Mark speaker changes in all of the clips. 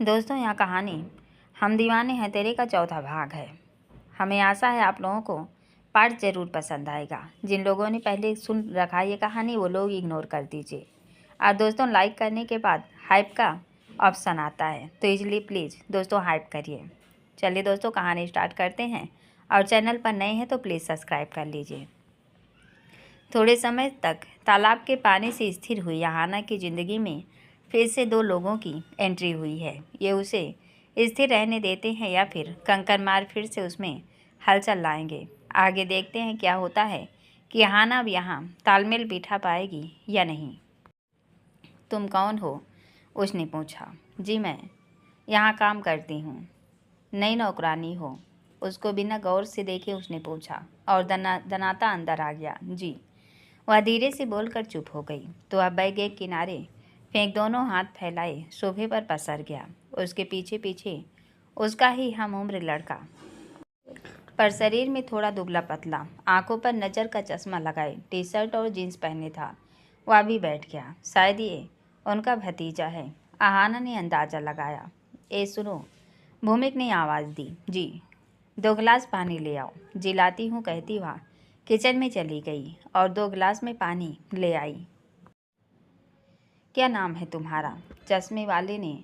Speaker 1: दोस्तों, यह कहानी हम दीवाने हैं तेरे का चौथा भाग है। हमें आशा है आप लोगों को पार्ट ज़रूर पसंद आएगा। जिन लोगों ने पहले सुन रखा ये कहानी वो लोग इग्नोर कर दीजिए। और दोस्तों, लाइक करने के बाद हाइप का ऑप्शन आता है, तो इसलिए प्लीज़ दोस्तों हाइप करिए। चलिए दोस्तों, कहानी स्टार्ट करते हैं। और चैनल पर नए हैं तो प्लीज़ सब्सक्राइब कर लीजिए। थोड़े समय तक तालाब के पानी से स्थिर हुई अहाना की ज़िंदगी में फिर से दो लोगों की एंट्री हुई है। ये उसे स्थिर रहने देते हैं या फिर कंकर मार फिर से उसमें हलचल लाएंगे। आगे देखते हैं क्या होता है कि अहाना अब यहाँ तालमेल बिठा पाएगी या नहीं। तुम कौन हो? उसने पूछा। जी, मैं यहाँ काम करती हूँ। नई नौकरानी हो? उसको बिना गौर से देखे उसने पूछा और दनाता अंदर आ गया। जी। वह धीरे से बोलकर चुप हो गई तो वह बैग एक किनारे फेंक दोनों हाथ फैलाए सोफे पर पसर गया। उसके पीछे पीछे उसका ही हम उम्र लड़का, पर शरीर में थोड़ा दुबला पतला, आंखों पर नज़र का चश्मा लगाए, टी शर्ट और जीन्स पहने था। वह भी बैठ गया। शायद ये उनका भतीजा है, अहाना ने अंदाज़ा लगाया। ए सुनो, भूमिक ने आवाज़ दी। जी। 2 गिलास पानी ले आओ। जिलाती हूँ कहती वह किचन में चली गई और 2 गिलास में पानी ले आई। क्या नाम है तुम्हारा? चश्मे वाले ने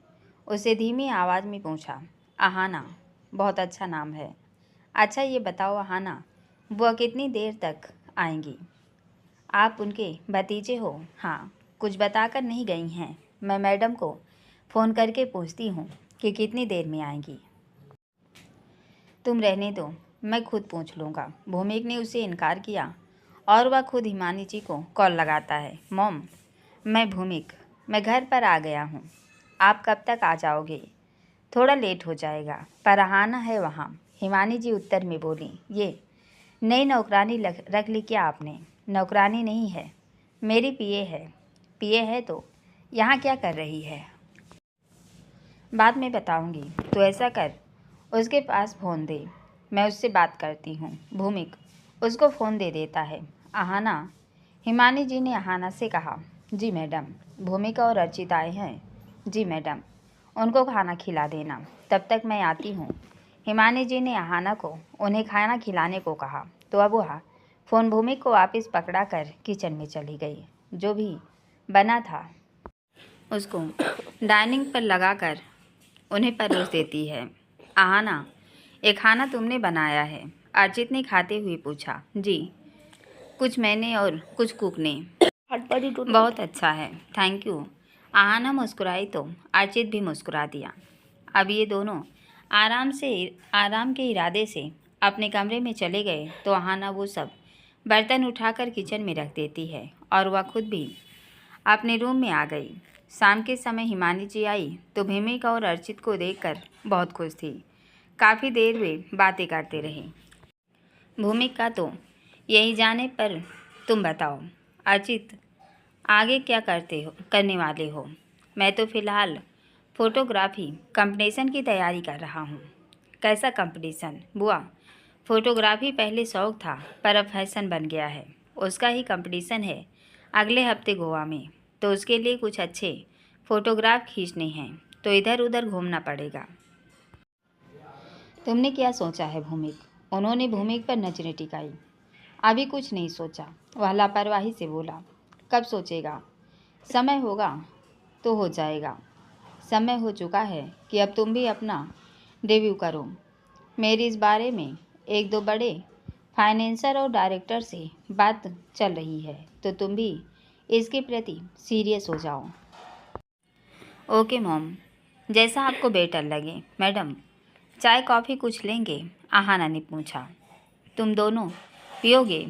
Speaker 1: उसे धीमी आवाज़ में पूछा। अहाना। बहुत अच्छा नाम है। अच्छा ये बताओ अहाना, बुआ कितनी देर तक आएंगी? आप उनके भतीजे हो? हाँ। कुछ बताकर नहीं गई हैं? मैं मैडम को फ़ोन करके पूछती हूँ कि कितनी देर में आएंगी। तुम रहने दो, मैं खुद पूछ लूँगा। भूमिक ने उसे इनकार किया और वह खुद हिमानी जी को कॉल लगाता है। मॉम, मैं भूमिक, मैं घर पर आ गया हूँ। आप कब तक आ जाओगे? थोड़ा लेट हो जाएगा, पर अहाना है वहाँ। हिमानी जी उत्तर में बोली। ये नई नौकरानी रख ली क्या आपने? नौकरानी नहीं है, मेरी पीए है। पीए है तो यहाँ क्या कर रही है? बाद में बताऊँगी। तो ऐसा कर, उसके पास फ़ोन दे, मैं उससे बात करती हूँ। भूमिक उसको फ़ोन दे देता है। अहाना, हिमानी जी ने अहाना से कहा। जी मैडम। भूमिका और अर्चित आए हैं? जी मैडम। उनको खाना खिला देना, तब तक मैं आती हूँ। हिमानी जी ने अहाना को उन्हें खाना खिलाने को कहा तो अब वह फ़ोन भूमिक को वापस पकड़ा कर किचन में चली गई। जो भी बना था उसको डाइनिंग पर लगाकर उन्हें परोस देती है। अहाना, ये खाना तुमने बनाया है? अर्चित ने खाते हुए पूछा। जी, कुछ मैंने और कुछ कुक ने। बहुत अच्छा है, थैंक यू। अहाना मुस्कुराई तो अर्चित भी मुस्कुरा दिया। अब ये दोनों आराम के इरादे से अपने कमरे में चले गए तो अहाना वो सब बर्तन उठाकर किचन में रख देती है और वह खुद भी अपने रूम में आ गई। शाम के समय हिमानी जी आई तो भूमिक और अर्चित को देखकर बहुत खुश थी। काफ़ी देर वे बातें करते रहे। भूमिक का तो यही जाने, पर तुम बताओ अर्चित, आगे क्या करने वाले हो? मैं तो फ़िलहाल फ़ोटोग्राफी कंपटीशन की तैयारी कर रहा हूँ। कैसा कंपटीशन? बुआ, फ़ोटोग्राफी पहले शौक़ था पर अब फैशन बन गया है। उसका ही कंपटीशन है अगले हफ्ते गोवा में, तो उसके लिए कुछ अच्छे फ़ोटोग्राफ खींचने हैं, तो इधर उधर घूमना पड़ेगा। तुमने क्या सोचा है भूमिक? उन्होंने भूमिक पर नजरें टिकाई। अभी कुछ नहीं सोचा, वह लापरवाही से बोला। कब सोचेगा? समय होगा तो हो जाएगा। समय हो चुका है कि अब तुम भी अपना डेब्यू करो। मेरी इस बारे में 1-2 बड़े फाइनेंसर और डायरेक्टर से बात चल रही है, तो तुम भी इसके प्रति सीरियस हो जाओ। ओके मॉम, जैसा आपको बेटर लगे। मैडम, चाय कॉफ़ी कुछ लेंगे? अहाना ने पूछा। तुम दोनों पियोगे?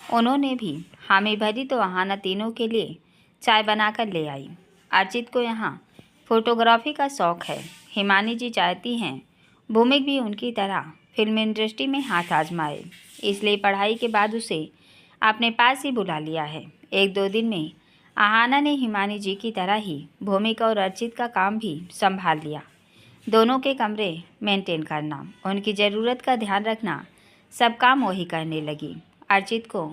Speaker 1: उन्होंने भी हामी भरी तो अहाना तीनों के लिए चाय बनाकर ले आई। अर्चित को यहाँ फ़ोटोग्राफी का शौक़ है। हिमानी जी चाहती हैं भूमिक भी उनकी तरह फिल्म इंडस्ट्री में हाथ आजमाए, इसलिए पढ़ाई के बाद उसे अपने पास ही बुला लिया है। 1-2 दिन में अहाना ने हिमानी जी की तरह ही भूमिक और अर्चित का काम भी संभाल लिया। दोनों के कमरे मेंटेन करना, उनकी ज़रूरत का ध्यान रखना, सब काम वही करने लगी। अर्चित को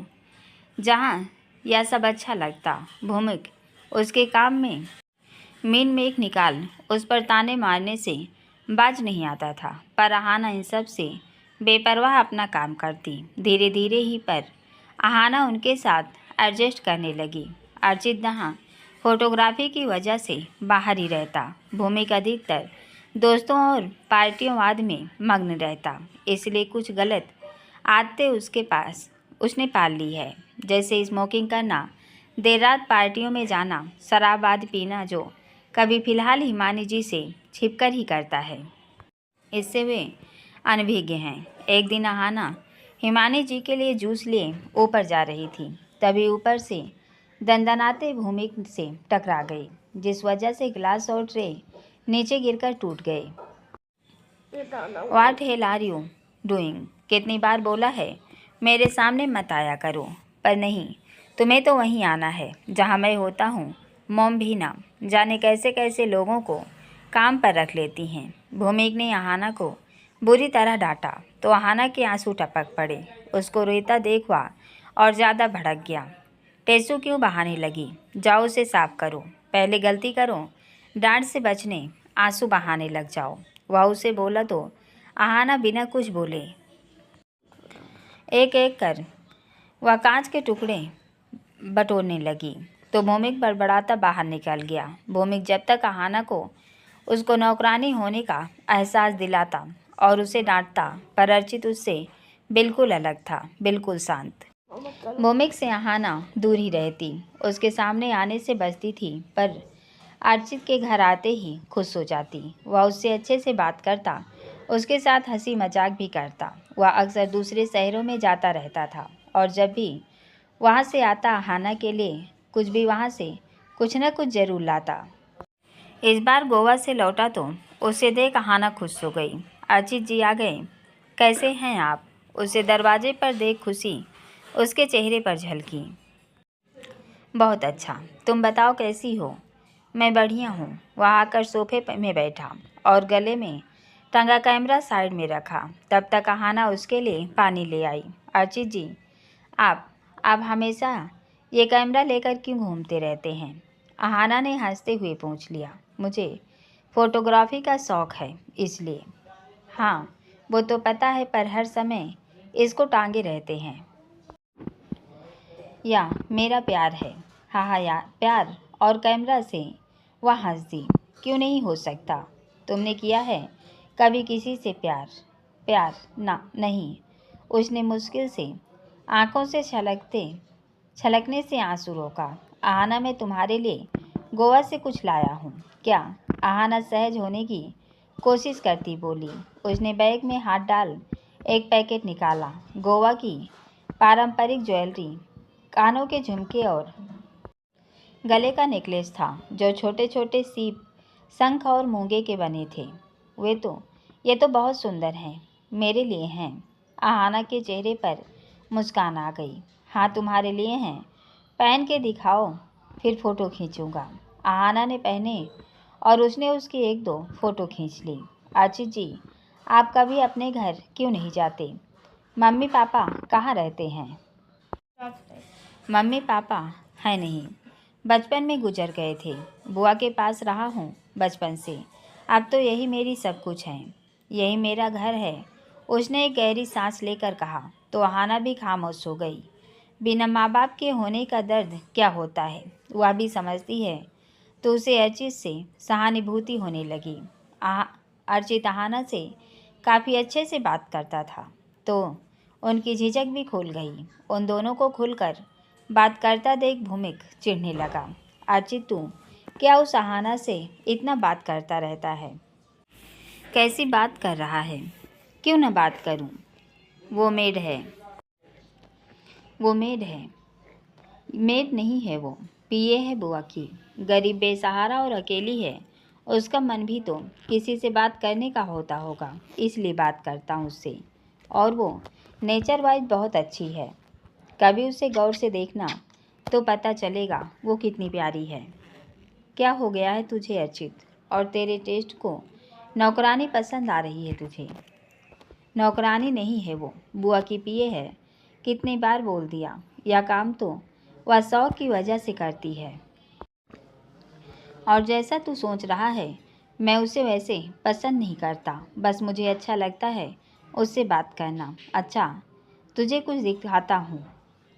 Speaker 1: जहाँ यह सब अच्छा लगता, भूमिक उसके काम में मीन में एक निकाल उस पर ताने मारने से बाज नहीं आता था, पर अहाना इन सब से बेपरवाह अपना काम करती। धीरे धीरे ही पर अहाना उनके साथ एडजस्ट करने लगी। अर्चित जहाँ फोटोग्राफी की वजह से बाहर ही रहता, भूमिक अधिकतर दोस्तों और पार्टियों आदि में मग्न रहता, इसलिए कुछ गलत आदतें उसने पाल ली है, जैसे स्मोकिंग करना, देर रात पार्टियों में जाना, शराब आदि पीना, जो कभी फिलहाल हिमानी जी से छिपकर ही करता है। इससे वे अनभिज्ञ हैं। एक दिन अहाना हिमानी जी के लिए जूस लिए ऊपर जा रही थी, तभी ऊपर से दंदनाते भूमिक से टकरा गई, जिस वजह से गिलास और ट्रे नीचे गिरकर टूट गए। What hell are you doing? कितनी बार बोला है मेरे सामने मत आया करो, पर नहीं, तुम्हें तो वहीं आना है जहाँ मैं होता हूँ। मोम भी ना जाने कैसे कैसे लोगों को काम पर रख लेती हैं। भूमिक ने अहाना को बुरी तरह डांटा तो अहाना के आंसू टपक पड़े। उसको रोता देख वह और ज़्यादा भड़क गया। टेसू क्यों बहाने लगी? जाओ उसे साफ करो, पहले गलती करो, डांट से बचने आंसू बहाने लग जाओ। वह उसे बोला तो अहाना बिना कुछ बोले एक एक कर वह कांच के टुकड़े बटोरने लगी, तो भूमिक बड़बड़ाता बाहर निकल गया। भूमिक जब तक अहाना को उसको नौकरानी होने का एहसास दिलाता और उसे डांटता, पर अर्चित उससे बिल्कुल अलग था, बिल्कुल शांत। भूमिक से अहाना दूर ही रहती, उसके सामने आने से बचती थी, पर अर्चित के घर आते ही खुश हो जाती। वह उससे अच्छे से बात करता, उसके साथ हंसी मजाक भी करता। वह अक्सर दूसरे शहरों में जाता रहता था, और जब भी वहाँ से आता अहाना के लिए कुछ भी वहाँ से कुछ न कुछ जरूर लाता। इस बार गोवा से लौटा तो उसे देख अहाना खुश हो गई। अर्चित जी आ गए, कैसे हैं आप? उसे दरवाजे पर देख खुशी उसके चेहरे पर झलकी। बहुत अच्छा, तुम बताओ कैसी हो? मैं बढ़िया हूँ। वह आकर सोफे में बैठा और गले में टंगा कैमरा साइड में रखा। तब तक अहाना उसके लिए पानी ले आई। अर्चित जी, आप हमेशा ये कैमरा लेकर क्यों घूमते रहते हैं? अहाना ने हंसते हुए पूछ लिया। मुझे फोटोग्राफी का शौक़ है, इसलिए। हाँ, वो तो पता है, पर हर समय इसको टांगे रहते हैं। या मेरा प्यार है। हाँ हाँ यार, प्यार और कैमरा से? वह हंस दी। क्यों नहीं हो सकता? तुमने किया है कभी किसी से प्यार? प्यार ना, नहीं। उसने मुश्किल से आंखों से छलकने से आंसू रोका। अहाना, मैं तुम्हारे लिए गोवा से कुछ लाया हूँ। क्या? अहाना सहज होने की कोशिश करती बोली। उसने बैग में हाथ डाल एक पैकेट निकाला। गोवा की पारंपरिक ज्वेलरी, कानों के झुमके और गले का नेकलेस था, जो छोटे छोटे सीप, शंख और मूंगे के बने थे। ये तो बहुत सुंदर हैं, मेरे लिए हैं। अहाना के चेहरे पर मुस्कान आ गई। हाँ, तुम्हारे लिए हैं। पहन के दिखाओ, फिर फ़ोटो खींचूंगा। अहाना ने पहने और उसने उसकी एक दो फ़ोटो खींच ली। अर्चित जी, आप कभी अपने घर क्यों नहीं जाते? मम्मी पापा कहाँ रहते हैं? मम्मी पापा है नहीं, बचपन में गुजर गए थे। बुआ के पास रहा हूँ बचपन से। अब तो यही मेरी सब कुछ है, यही मेरा घर है। उसने एक गहरी सांस लेकर कहा, तो अहाना भी खामोश हो गई। बिना माँ बाप के होने का दर्द क्या होता है वह भी समझती है, तो उसे अर्चित से सहानुभूति होने लगी। अर्चित अहाना से काफ़ी अच्छे से बात करता था, तो उनकी झिझक भी खुल गई। उन दोनों को खुलकर बात करता देख भूमिक चिढ़ने लगा। अर्चित, तू क्या उस अहाना से इतना बात करता रहता है? कैसी बात कर रहा है? क्यों न बात करूं? वो मेड है। मेड नहीं है वो, पीए है बुआ की। गरीब, बेसहारा और अकेली है। उसका मन भी तो किसी से बात करने का होता होगा, इसलिए बात करता हूँ उससे। और वो नेचर वाइज बहुत अच्छी है। कभी उसे गौर से देखना तो पता चलेगा वो कितनी प्यारी है। क्या हो गया है तुझे अर्चित? और तेरे टेस्ट को नौकरानी पसंद आ रही है तुझे? नौकरानी नहीं है वो, बुआ की पीए है। कितनी बार बोल दिया, यह काम तो वह शौक की वजह से करती है। और जैसा तू सोच रहा है मैं उसे वैसे पसंद नहीं करता, बस मुझे अच्छा लगता है उससे बात करना। अच्छा, तुझे कुछ दिखाता हूँ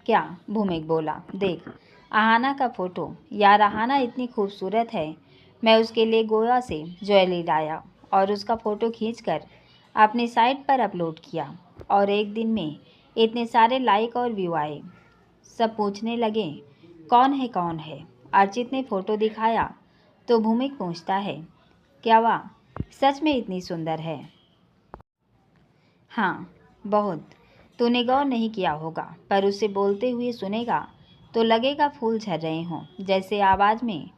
Speaker 1: क्या? भूमिक बोला। देख आहाना का फ़ोटो। यार आहाना इतनी खूबसूरत है। मैं उसके लिए गोवा से ज्वेलरी लाया और उसका फ़ोटो खींचकर अपनी साइट पर अपलोड किया और एक दिन में इतने सारे लाइक और व्यू आए। सब पूछने लगे कौन है। अर्चित ने फ़ोटो दिखाया तो भूमिक पूछता है, क्या वाह, सच में इतनी सुंदर है? हाँ, बहुत। तूने गौर नहीं किया होगा, पर उसे बोलते हुए सुनेगा तो लगेगा फूल झर रहे हों, जैसे आवाज़ में,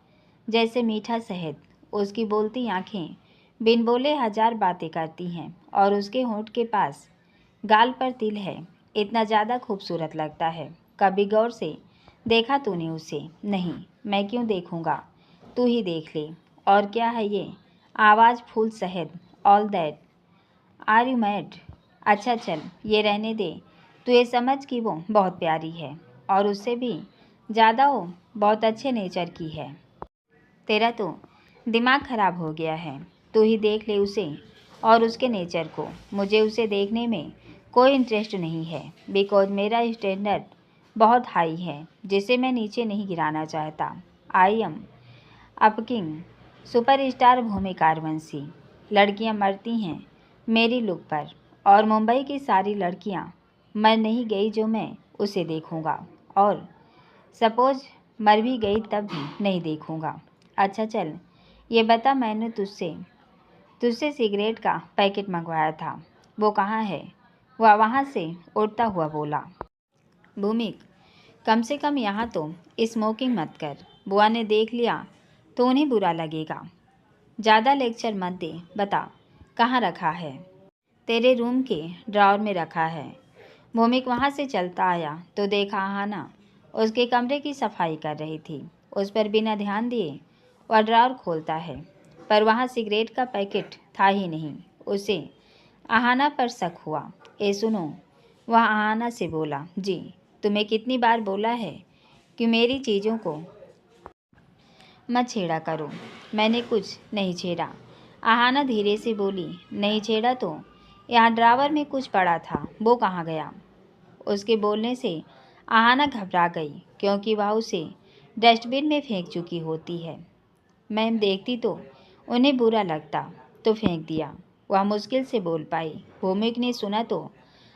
Speaker 1: जैसे मीठा शहद। उसकी बोलती आंखें बिन बोले हजार बातें करती हैं और उसके होंठ के पास गाल पर तिल है। इतना ज़्यादा खूबसूरत लगता है। कभी गौर से देखा तूने उसे? नहीं, मैं क्यों देखूँगा, तू ही देख ले। और क्या है ये? आवाज़, फूल, शहद, all that. Are you mad? अच्छा चल ये रहने दे। तू ये समझ कि वो बहुत प्यारी है और उससे भी ज़्यादा वो बहुत अच्छे नेचर की है। तेरा तो दिमाग खराब हो गया है। तू ही देख ले उसे और उसके नेचर को। मुझे उसे देखने में कोई इंटरेस्ट नहीं है, बिकॉज मेरा स्टैंडर्ड बहुत हाई है जिसे मैं नीचे नहीं गिराना चाहता। आई एम अपकिंग सुपरस्टार भूमिका वंशी। लड़कियां मरती हैं मेरी लुक पर और मुंबई की सारी लड़कियां मर नहीं गई जो मैं उसे देखूंगा, और सपोज मर भी गई तब भी नहीं देखूंगा। अच्छा चल ये बता, मैंने तुझसे तुझसे सिगरेट का पैकेट मंगवाया था, वो कहाँ है? वह वहाँ से उड़ता हुआ बोला। भूमिक, कम से कम यहाँ तो स्मोकिंग मत कर। बुआ ने देख लिया तो उन्हें बुरा लगेगा। ज़्यादा लेक्चर मत दे। बता कहाँ रखा है? तेरे रूम के ड्रॉअर में रखा है। भूमिक वहाँ से चलता आया तो देखा आहाना उसके कमरे की सफाई कर रही थी। उस पर बिना ध्यान दिए वह ड्रॉअर खोलता है, पर वहाँ सिगरेट का पैकेट था ही नहीं। उसे आहाना पर शक हुआ। ए सुनो, वह आहाना से बोला। जी, तुम्हें कितनी बार बोला है कि मेरी चीज़ों को मत छेड़ा करो। मैंने कुछ नहीं छेड़ा। आहाना धीरे से बोली। नहीं छेड़ा तो? यहाँ ड्रावर में कुछ पड़ा था, वो कहाँ गया? उसके बोलने से आहाना घबरा गई, क्योंकि वह उसे डस्टबिन में फेंक चुकी होती है। मैम देखती तो उन्हें बुरा लगता, तो फेंक दिया। वह मुश्किल से बोल पाई। भूमिक ने सुना तो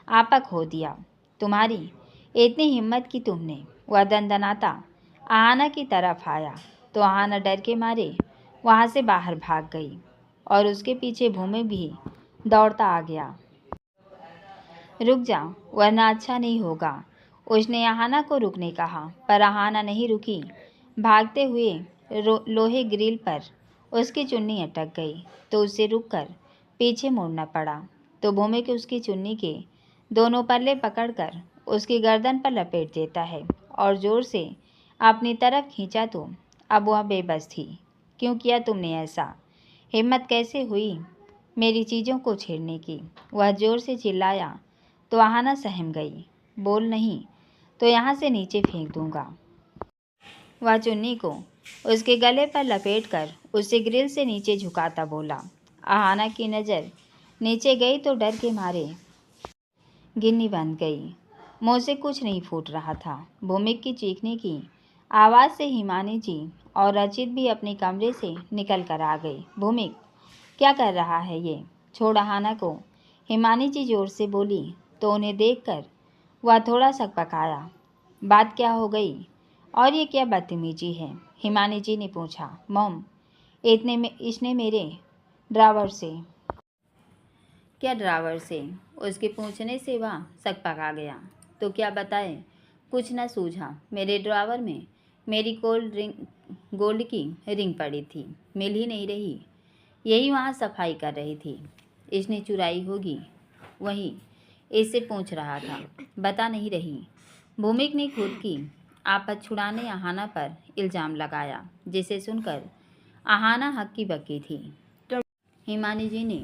Speaker 1: आपा खो दिया। तुम्हारी इतनी हिम्मत की तुमने? वह दंदनाता आहाना की तरफ आया तो आहाना डर के मारे वहाँ से बाहर भाग गई और उसके पीछे भूमि भी दौड़ता आ गया। रुक जा, वरना अच्छा नहीं होगा। उसने आहाना को रुकने कहा, पर आहाना नहीं रुकी। भागते हुए लोहे ग्रिल पर उसकी चुन्नी अटक गई तो उसे रुककर पीछे मुड़ना पड़ा। तो भूमि के उसकी चुन्नी के दोनों पल्ले पकड़कर उसकी गर्दन पर लपेट देता है और ज़ोर से अपनी तरफ खींचा तो अब वह बेबस थी। क्यों किया तुमने ऐसा? हिम्मत कैसे हुई मेरी चीज़ों को छेड़ने की? वह ज़ोर से चिल्लाया तो आहाना सहम गई। बोल नहीं तो यहाँ से नीचे फेंक दूंगा। वह चुन्नी को उसके गले पर लपेटकर उसे ग्रिल से नीचे झुकाता बोला। आहाना की नज़र नीचे गई तो डर के मारे गिन्नी बंद गई। मुँह से कुछ नहीं फूट रहा था। भूमिक की चीखने की आवाज़ से हिमानी जी और रचित भी अपने कमरे से निकल कर आ गए। भूमिक, क्या कर रहा है ये? छोड़ आहाना को, हिमानी जी जोर से बोली तो उन्हें देखकर वह थोड़ा सकपकाया। बात क्या हो गई और ये क्या बदतमीजी है? हिमानी जी ने पूछा। मॉम, इतने में इसने मेरे ड्रावर से। क्या ड्रावर से? उसके पूछने से वह सकपका गया। तो क्या बताए? कुछ न सूझा। मेरे ड्रावर में मेरी गोल्ड की रिंग पड़ी थी, मिल ही नहीं रही। यही वहाँ सफाई कर रही थी, इसने चुराई होगी। वही इससे पूछ रहा था, बता नहीं रही। भूमिक ने खुद की आफत छुड़ाने आहाना पर इल्ज़ाम लगाया, जिसे सुनकर आहाना हक्की बक्की थी। हिमानी जी ने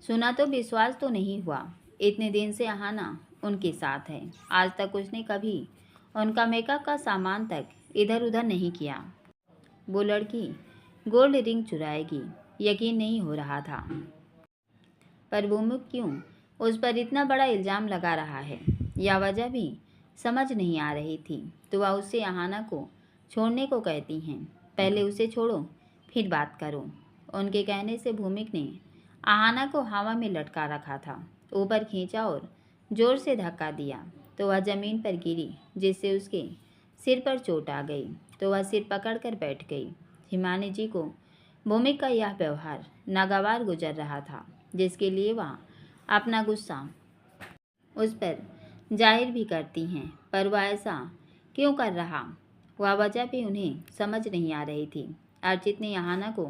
Speaker 1: सुना तो विश्वास तो नहीं हुआ। इतने दिन से आहाना उनके साथ है, आज तक उसने कभी उनका मेकअप का सामान तक इधर उधर नहीं किया। वो लड़की गोल्ड रिंग चुराएगी। यकीन नहीं हो रहा था, पर भूमिक क्यों उस पर इतना बड़ा इल्ज़ाम लगा रहा है, यह वजह भी समझ नहीं आ रही थी। तो वह उससे अहाना को छोड़ने को कहती हैं। पहले उसे छोड़ो, फिर बात करो। उनके कहने से भूमिक ने अहाना को हवा में लटका रखा था, ऊपर खींचा और जोर से धक्का दिया तो वह ज़मीन पर गिरी, जिससे उसके सिर पर चोट आ गई। तो वह सिर पकड़कर बैठ गई। हिमानी जी को भूमिक का यह व्यवहार नागवार गुजर रहा था, जिसके लिए वह अपना गुस्सा उस पर जाहिर भी करती हैं, पर वह ऐसा क्यों कर रहा, वह वजह भी उन्हें समझ नहीं आ रही थी। अर्चित ने अहाना को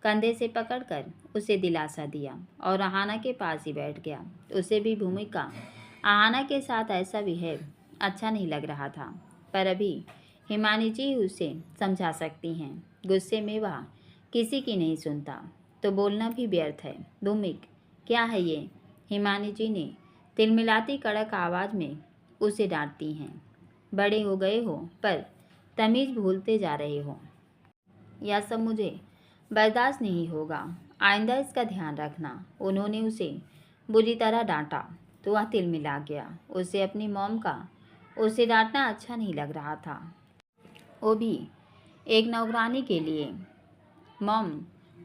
Speaker 1: कंधे से पकड़कर उसे दिलासा दिया और अहाना के पास ही बैठ गया। उसे भी भूमिक का अहाना के साथ ऐसा बिहेव अच्छा नहीं लग रहा था, पर अभी हिमानी जी उसे समझा सकती हैं। गुस्से में वह किसी की नहीं सुनता, तो बोलना भी व्यर्थ है। भूमिक, क्या है ये? हिमानी जी ने तिलमिलाती कड़क आवाज़ में उसे डांटती हैं। बड़े हो गए हो, पर तमीज़ भूलते जा रहे हो। यह सब मुझे बर्दाश्त नहीं होगा, आइंदा इसका ध्यान रखना। उन्होंने उसे बुरी तरह डांटा तो वह तिलमिला गया। उसे अपनी मॉम का उसे डांटना अच्छा नहीं लग रहा था, वो भी एक नौकरानी के लिए। मॉम,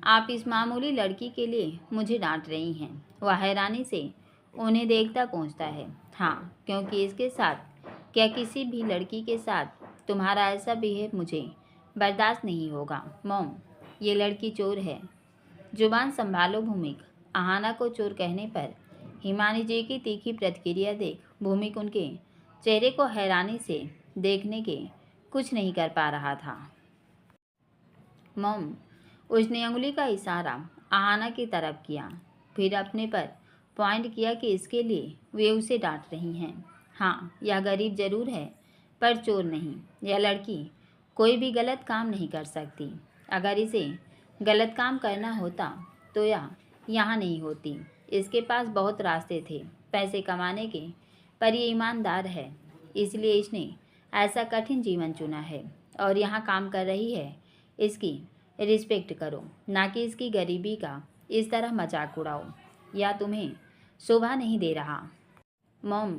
Speaker 1: आप इस मामूली लड़की के लिए मुझे डांट रही हैं? वह हैरानी से उन्हें देखता पहुंचता है। हाँ, क्योंकि इसके साथ, क्या किसी भी लड़की के साथ तुम्हारा ऐसा बिहेव मुझे बर्दाश्त नहीं होगा। मॉम, ये लड़की चोर है। जुबान संभालो भूमिक। अहाना को चोर कहने पर हिमानी जी की तीखी प्रतिक्रिया देख भूमिक उनके चेहरे को हैरानी से देखने के कुछ नहीं कर पा रहा था। मॉम, उसने उंगली का इशारा अहाना की तरफ किया, फिर अपने पर पॉइंट किया कि इसके लिए वे उसे डांट रही हैं। हाँ, यह गरीब जरूर है, पर चोर नहीं। यह लड़की कोई भी गलत काम नहीं कर सकती। अगर इसे गलत काम करना होता तो यह यहाँ नहीं होती। इसके पास बहुत रास्ते थे पैसे कमाने के, पर ये ईमानदार है, इसलिए इसने ऐसा कठिन जीवन चुना है और यहाँ काम कर रही है। इसकी रिस्पेक्ट करो, ना कि इसकी गरीबी का इस तरह मजाक उड़ाओ। या तुम्हें शोभा नहीं दे रहा? मॉम,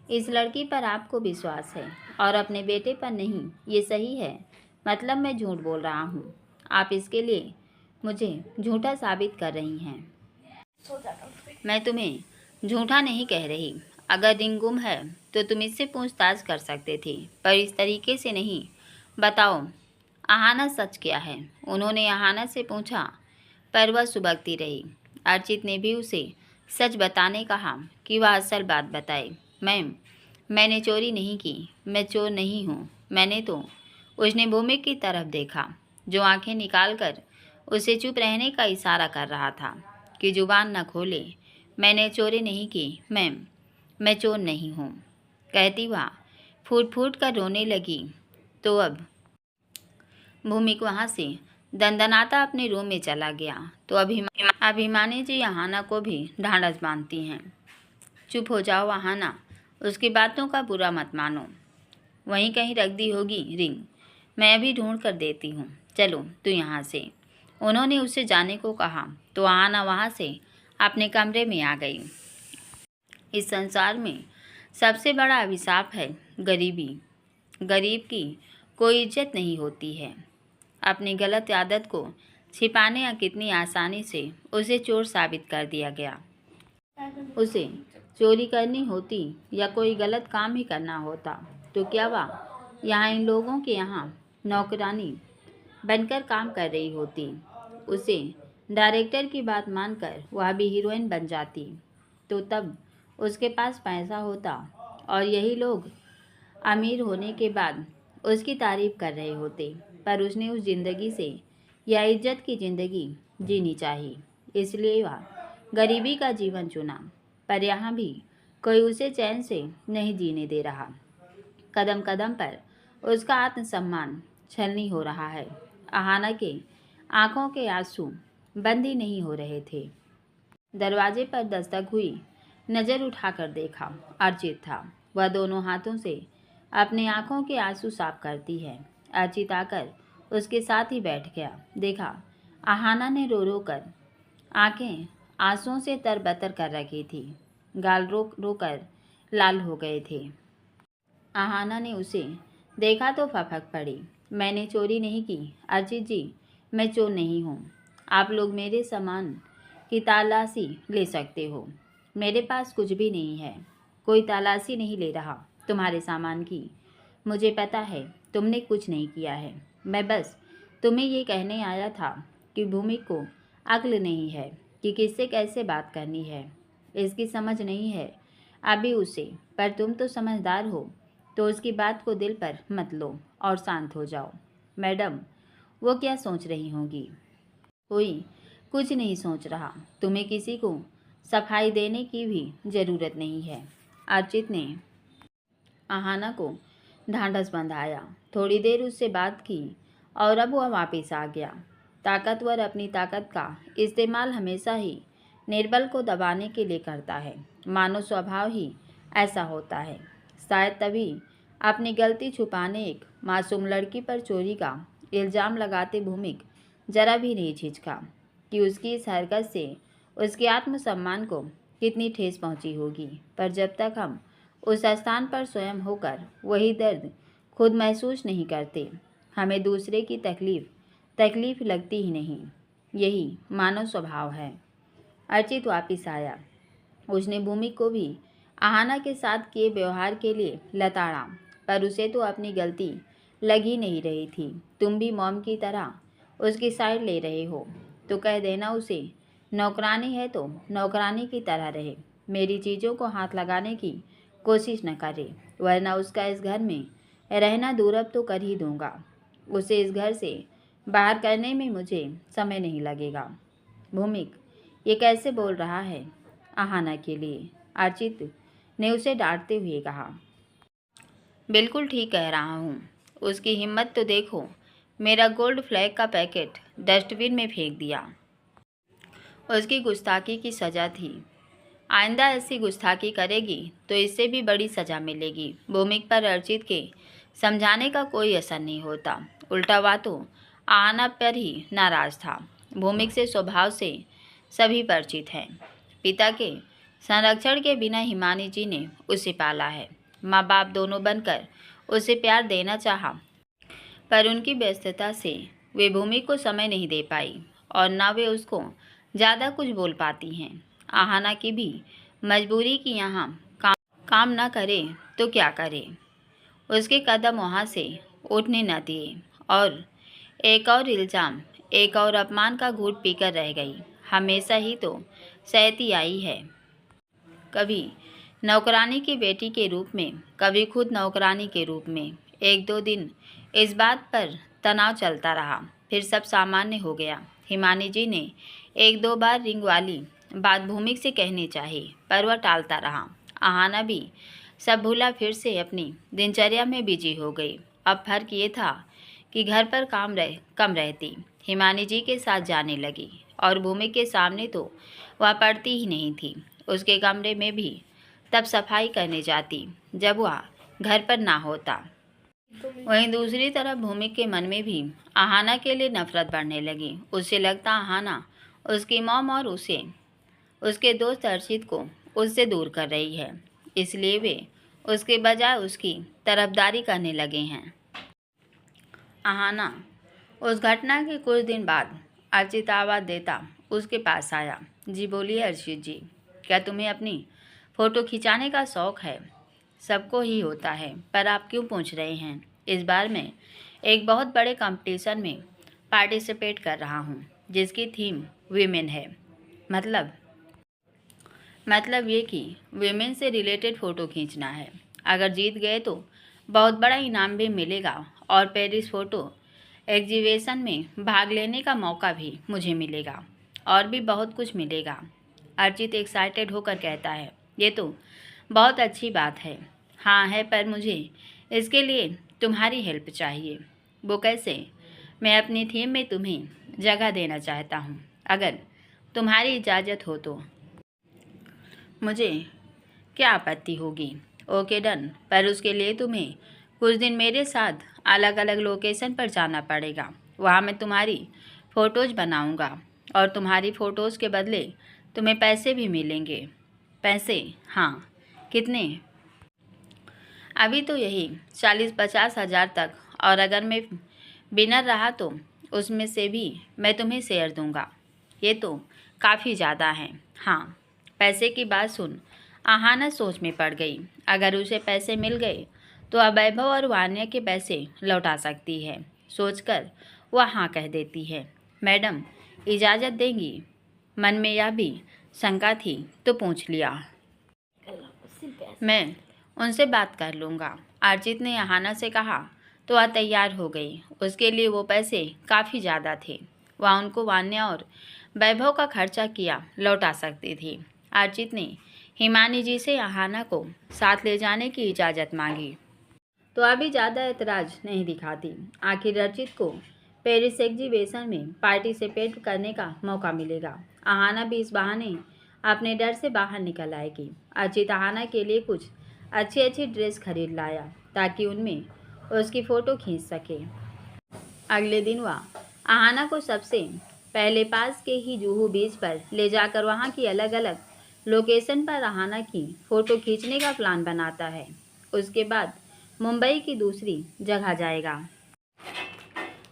Speaker 1: इस लड़की पर आपको विश्वास है और अपने बेटे पर नहीं, ये सही है। मतलब मैं झूठ बोल रहा हूँ। आप इसके लिए मुझे झूठा साबित कर रही हैं। मैं तुम्हें झूठा नहीं कह रही। अगर रिंग गुम है तो तुम इससे पूछताछ कर सकते थे, पर इस तरीके से नहीं। बताओ, अहाना सच क्या है? उन्होंने अहाना से पूछा, पर वह सुबकती रही। अर्चित ने भी उसे सच बताने कहा कि वह असल बात बताए। मैम, मैंने चोरी नहीं की, मैं चोर नहीं हूँ। मैंने तो उसने भूमिक की तरफ देखा, जो आंखें निकालकर उसे चुप रहने का इशारा कर रहा था कि जुबान न खोले। मैंने चोरी नहीं की मैम, मैं चोर नहीं हूँ, कहती वह फूट फूट कर रोने लगी। तो अब भूमिक वहाँ से दंदनाता अपने रूम में चला गया। तो अभिमानी जी अहाना को भी ढांढस बांधती हैं। चुप हो जाओ अहाना, उसकी बातों का बुरा मत मानो। वहीं कहीं रख दी होगी रिंग, मैं अभी ढूंढ कर देती हूँ। चलो तू यहाँ से। उन्होंने उसे जाने को कहा तो अहाना वहाँ से अपने कमरे में आ गई। इस संसार में सबसे बड़ा अभिशाप है गरीबी। गरीब की कोई इज्जत नहीं होती है। अपनी गलत आदत को छिपाने या कितनी आसानी से उसे चोर साबित कर दिया गया। उसे चोरी करनी होती या कोई गलत काम ही करना होता तो क्या वह यहाँ इन लोगों के यहाँ नौकरानी बनकर काम कर रही होती? उसे डायरेक्टर की बात मानकर वह भी हीरोइन बन जाती, तो तब उसके पास पैसा होता और यही लोग अमीर होने के बाद उसकी तारीफ कर रहे होते। पर उसने उस ज़िंदगी से या इज्जत की ज़िंदगी जीनी चाहिए, इसलिए वह गरीबी का जीवन चुना। पर यहाँ भी कोई उसे चैन से नहीं जीने दे रहा। कदम कदम पर उसका आत्मसम्मान छलनी हो रहा है। अहाना के आंखों के आंसू बंद ही नहीं हो रहे थे। दरवाजे पर दस्तक हुई। नज़र उठाकर देखा, अर्चित था। वह दोनों हाथों से अपने आंखों के आंसू साफ करती है। अर्चित आकर उसके साथ ही बैठ गया। देखा, आहाना ने रो रो कर आंखें आंसुओं से तरबतर कर रखी थी। गाल रो रो कर लाल हो गए थे। आहाना ने उसे देखा तो फपक पड़ी। मैंने चोरी नहीं की अर्चित जी, मैं चोर नहीं हूँ। आप लोग मेरे सामान की तलाशी ले सकते हो। मेरे पास कुछ भी नहीं है। कोई तलाशी नहीं ले रहा तुम्हारे सामान की। मुझे पता है तुमने कुछ नहीं किया है। मैं बस तुम्हें ये कहने आया था कि भूमि को अक्ल नहीं है कि किससे कैसे बात करनी है। इसकी समझ नहीं है अभी उसे, पर तुम तो समझदार हो, तो उसकी बात को दिल पर मत लो और शांत हो जाओ। मैडम, वो क्या सोच रही होंगी? कोई कुछ नहीं सोच रहा। तुम्हें किसी को सफाई देने की भी ज़रूरत नहीं है। अर्चित ने आहाना को ढांढस बंधाया। थोड़ी देर उससे बात की और अब वह वापस आ गया। ताकतवर अपनी ताकत का इस्तेमाल हमेशा ही निर्बल को दबाने के लिए करता है। मानव स्वभाव ही ऐसा होता है। शायद तभी अपनी गलती छुपाने एक मासूम लड़की पर चोरी का इल्ज़ाम लगाते भूमिक जरा भी नहीं झिझका कि उसकी इस हरकत से उसके आत्मसम्मान को कितनी ठेस पहुंची होगी। पर जब तक हम उस स्थान पर स्वयं होकर वही दर्द खुद महसूस नहीं करते, हमें दूसरे की तकलीफ लगती ही नहीं। यही मानव स्वभाव है। अर्चित वापिस आया। उसने भूमि को भी आहाना के साथ किए व्यवहार के लिए लताड़ा, पर उसे तो अपनी गलती लग ही नहीं रही थी। तुम भी मॉम की तरह उसकी साइड ले रहे हो तो कह देना उसे, नौकरानी है तो नौकरानी की तरह रहे। मेरी चीज़ों को हाथ लगाने की कोशिश न करे, वरना उसका इस घर में रहना दूरब तो कर ही दूंगा। उसे इस घर से बाहर करने में मुझे समय नहीं लगेगा। भूमिक, ये कैसे बोल रहा है आहाना के लिए? अर्चित ने उसे डांटते हुए कहा। बिल्कुल ठीक कह रहा हूँ। उसकी हिम्मत तो देखो, मेरा गोल्ड फ्लैग का पैकेट डस्टबिन में फेंक दिया। उसकी गुस्ताखी की सज़ा थी। आइंदा ऐसी गुस्ताखी करेगी तो इससे भी बड़ी सज़ा मिलेगी। भूमिक पर अर्चित के समझाने का कोई असर नहीं होता। उल्टा वह तो आहाना पर ही नाराज़ था। भूमिक से स्वभाव से सभी परिचित हैं। पिता के संरक्षण के बिना हिमानी जी ने उसे पाला है। माँ बाप दोनों बनकर उसे प्यार देना चाहा, पर उनकी व्यस्तता से वे भूमिक को समय नहीं दे पाई और ना वे उसको ज़्यादा कुछ बोल पाती हैं। आहाना की भी मजबूरी कि यहाँ काम न करे तो क्या करे। उसके कदम वहाँ से उठने न दिए और एक और इल्ज़ाम, एक और अपमान का घूंट पीकर रह गई। हमेशा ही तो सहती आई है, कभी नौकरानी की बेटी के रूप में, कभी खुद नौकरानी के रूप में। एक दो दिन इस बात पर तनाव चलता रहा, फिर सब सामान्य हो गया। हिमानी जी ने एक दो बार रिंग वाली बात भूमिक से कहनी चाहिए, पर वह टालता रहा। आहाना भी सब भूला फिर से अपनी दिनचर्या में बिजी हो गई। अब फर्क ये था कि घर पर कम रहती, हिमानी जी के साथ जाने लगी और भूमिक के सामने तो वह पड़ती ही नहीं थी। उसके कमरे में भी तब सफाई करने जाती जब वह घर पर ना होता। वहीं दूसरी तरफ भूमिक के मन में भी आहाना के लिए नफरत बढ़ने लगी। उसे लगता आहाना उसकी मॉम और उसके दोस्त अर्चित को उससे दूर कर रही है, इसलिए वे उसके बजाय उसकी तरफदारी करने लगे हैं। आहाना उस घटना के कुछ दिन बाद अर्चित आवाज़ देता उसके पास आया। जी बोलिए अर्चित जी, क्या तुम्हें अपनी फ़ोटो खिंचाने का शौक़ है? सबको ही होता है, पर आप क्यों पूछ रहे हैं? इस बार मैं एक बहुत बड़े कंपटीशन में पार्टिसिपेट कर रहा हूँ जिसकी थीम वीमेन है। मतलब ये कि वीमेन से रिलेटेड फ़ोटो खींचना है। अगर जीत गए तो बहुत बड़ा इनाम भी मिलेगा और पेरिस फ़ोटो एग्जीबिशन में भाग लेने का मौका भी मुझे मिलेगा और भी बहुत कुछ मिलेगा। अर्चित एक्साइटेड होकर कहता है, ये तो बहुत अच्छी बात है। हाँ है, पर मुझे इसके लिए तुम्हारी हेल्प चाहिए। वो कैसे? मैं अपनी थीम में तुम्हें जगह देना चाहता हूँ, अगर तुम्हारी इजाज़त हो तो। मुझे क्या आपत्ति होगी? ओके डन, पर उसके लिए तुम्हें कुछ दिन मेरे साथ अलग अलग लोकेशन पर जाना पड़ेगा। वहाँ मैं तुम्हारी फ़ोटोज़ बनाऊँगा और तुम्हारी फ़ोटोज़ के बदले तुम्हें पैसे भी मिलेंगे। पैसे? हाँ। कितने? अभी तो यही 40-50 हज़ार तक, और अगर मैं विनर रहा तो उसमें से भी मैं तुम्हें शेयर दूंगा। ये तो काफ़ी ज़्यादा है। हाँ। पैसे की बात सुन आहाना सोच में पड़ गई। अगर उसे पैसे मिल गए तो अब वैभव और वान्या के पैसे लौटा सकती है। सोचकर वह हाँ कह देती है। मैडम इजाज़त देंगी? मन में यह भी शंका थी तो पूछ लिया। मैं उनसे बात कर लूँगा। अर्चित ने आहाना से कहा तो वह तैयार हो गई। उसके लिए वो पैसे काफ़ी ज़्यादा थे। वह उनको वान्या और वैभव का खर्चा किया लौटा सकती थी। अर्चित ने हिमानी जी से आहाना को साथ ले जाने की इजाज़त मांगी तो अभी ज़्यादा एतराज़ नहीं दिखाती। आखिर अर्चित को पेरिस एग्जीबिशन में पार्टिसिपेट करने का मौका मिलेगा। आहाना भी इस बहाने अपने डर से बाहर निकल आएगी। अर्चित आहाना के लिए कुछ अच्छी अच्छी ड्रेस खरीद लाया ताकि उनमें उसकी फ़ोटो खींच सके। अगले दिन वह आहाना को सबसे पहले पास के ही जुहू बीच पर ले जाकर वहाँ की अलग अलग लोकेशन पर आहाना की फ़ोटो खींचने का प्लान बनाता है। उसके बाद मुंबई की दूसरी जगह जाएगा।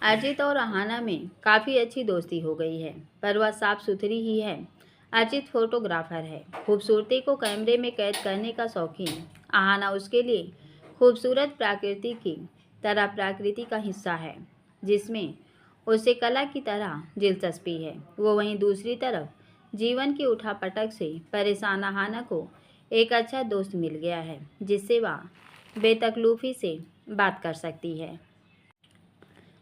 Speaker 1: अर्चित और आहाना में काफ़ी अच्छी दोस्ती हो गई है, पर वह साफ सुथरी ही है। अर्चित फोटोग्राफर है, खूबसूरती को कैमरे में कैद करने का शौकीन। आहाना उसके लिए खूबसूरत प्रकृति की तरह प्रकृति का हिस्सा है, जिसमें उसे कला की तरह दिलचस्पी है। वो वहीं दूसरी तरफ जीवन की उठापटक से परेशान आहाना को एक अच्छा दोस्त मिल गया है, जिससे वह बेतकल्लुफ़ी से बात कर सकती है।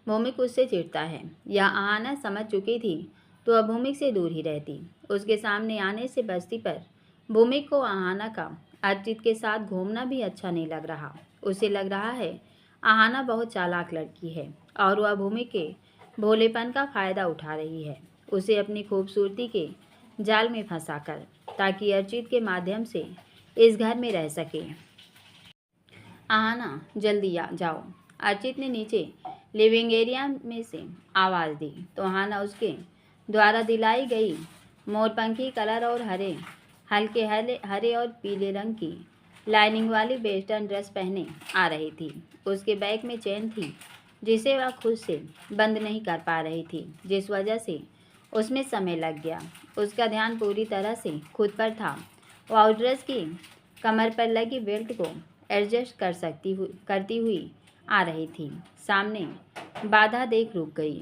Speaker 1: भूमिक उससे चिढ़ता है। यह आहाना समझ चुकी थी तो वह भूमिक से दूर ही रहती। उसके सामने आने से बचती, पर भूमिक को आहाना का अर्चित के साथ घूमना भी अच्छा नहीं लग रहा। उसे लग रहा है आहाना बहुत चालाक लड़की है और वह भूमिक के भोलेपन का फ़ायदा उठा रही है, उसे अपनी खूबसूरती के जाल में फंसाकर, ताकि अर्चित के माध्यम से इस घर में रह सके। आहाना जल्दी जाओ। अर्चित ने नीचे लिविंग एरिया में से आवाज़ दी तो आहाना उसके द्वारा दिलाई गई मोरपंखी कलर और हल्के हरे और पीले रंग की लाइनिंग वाली वेस्टर्न ड्रेस पहने आ रही थी। उसके बैग में चेन थी जिसे वह खुद से बंद नहीं कर पा रही थी, जिस वजह से उसमें समय लग गया। उसका ध्यान पूरी तरह से खुद पर था। वह उस ड्रेस की कमर पर लगी बेल्ट को एडजस्ट करती हुई आ रही थी। सामने बाधा देख रुक गई।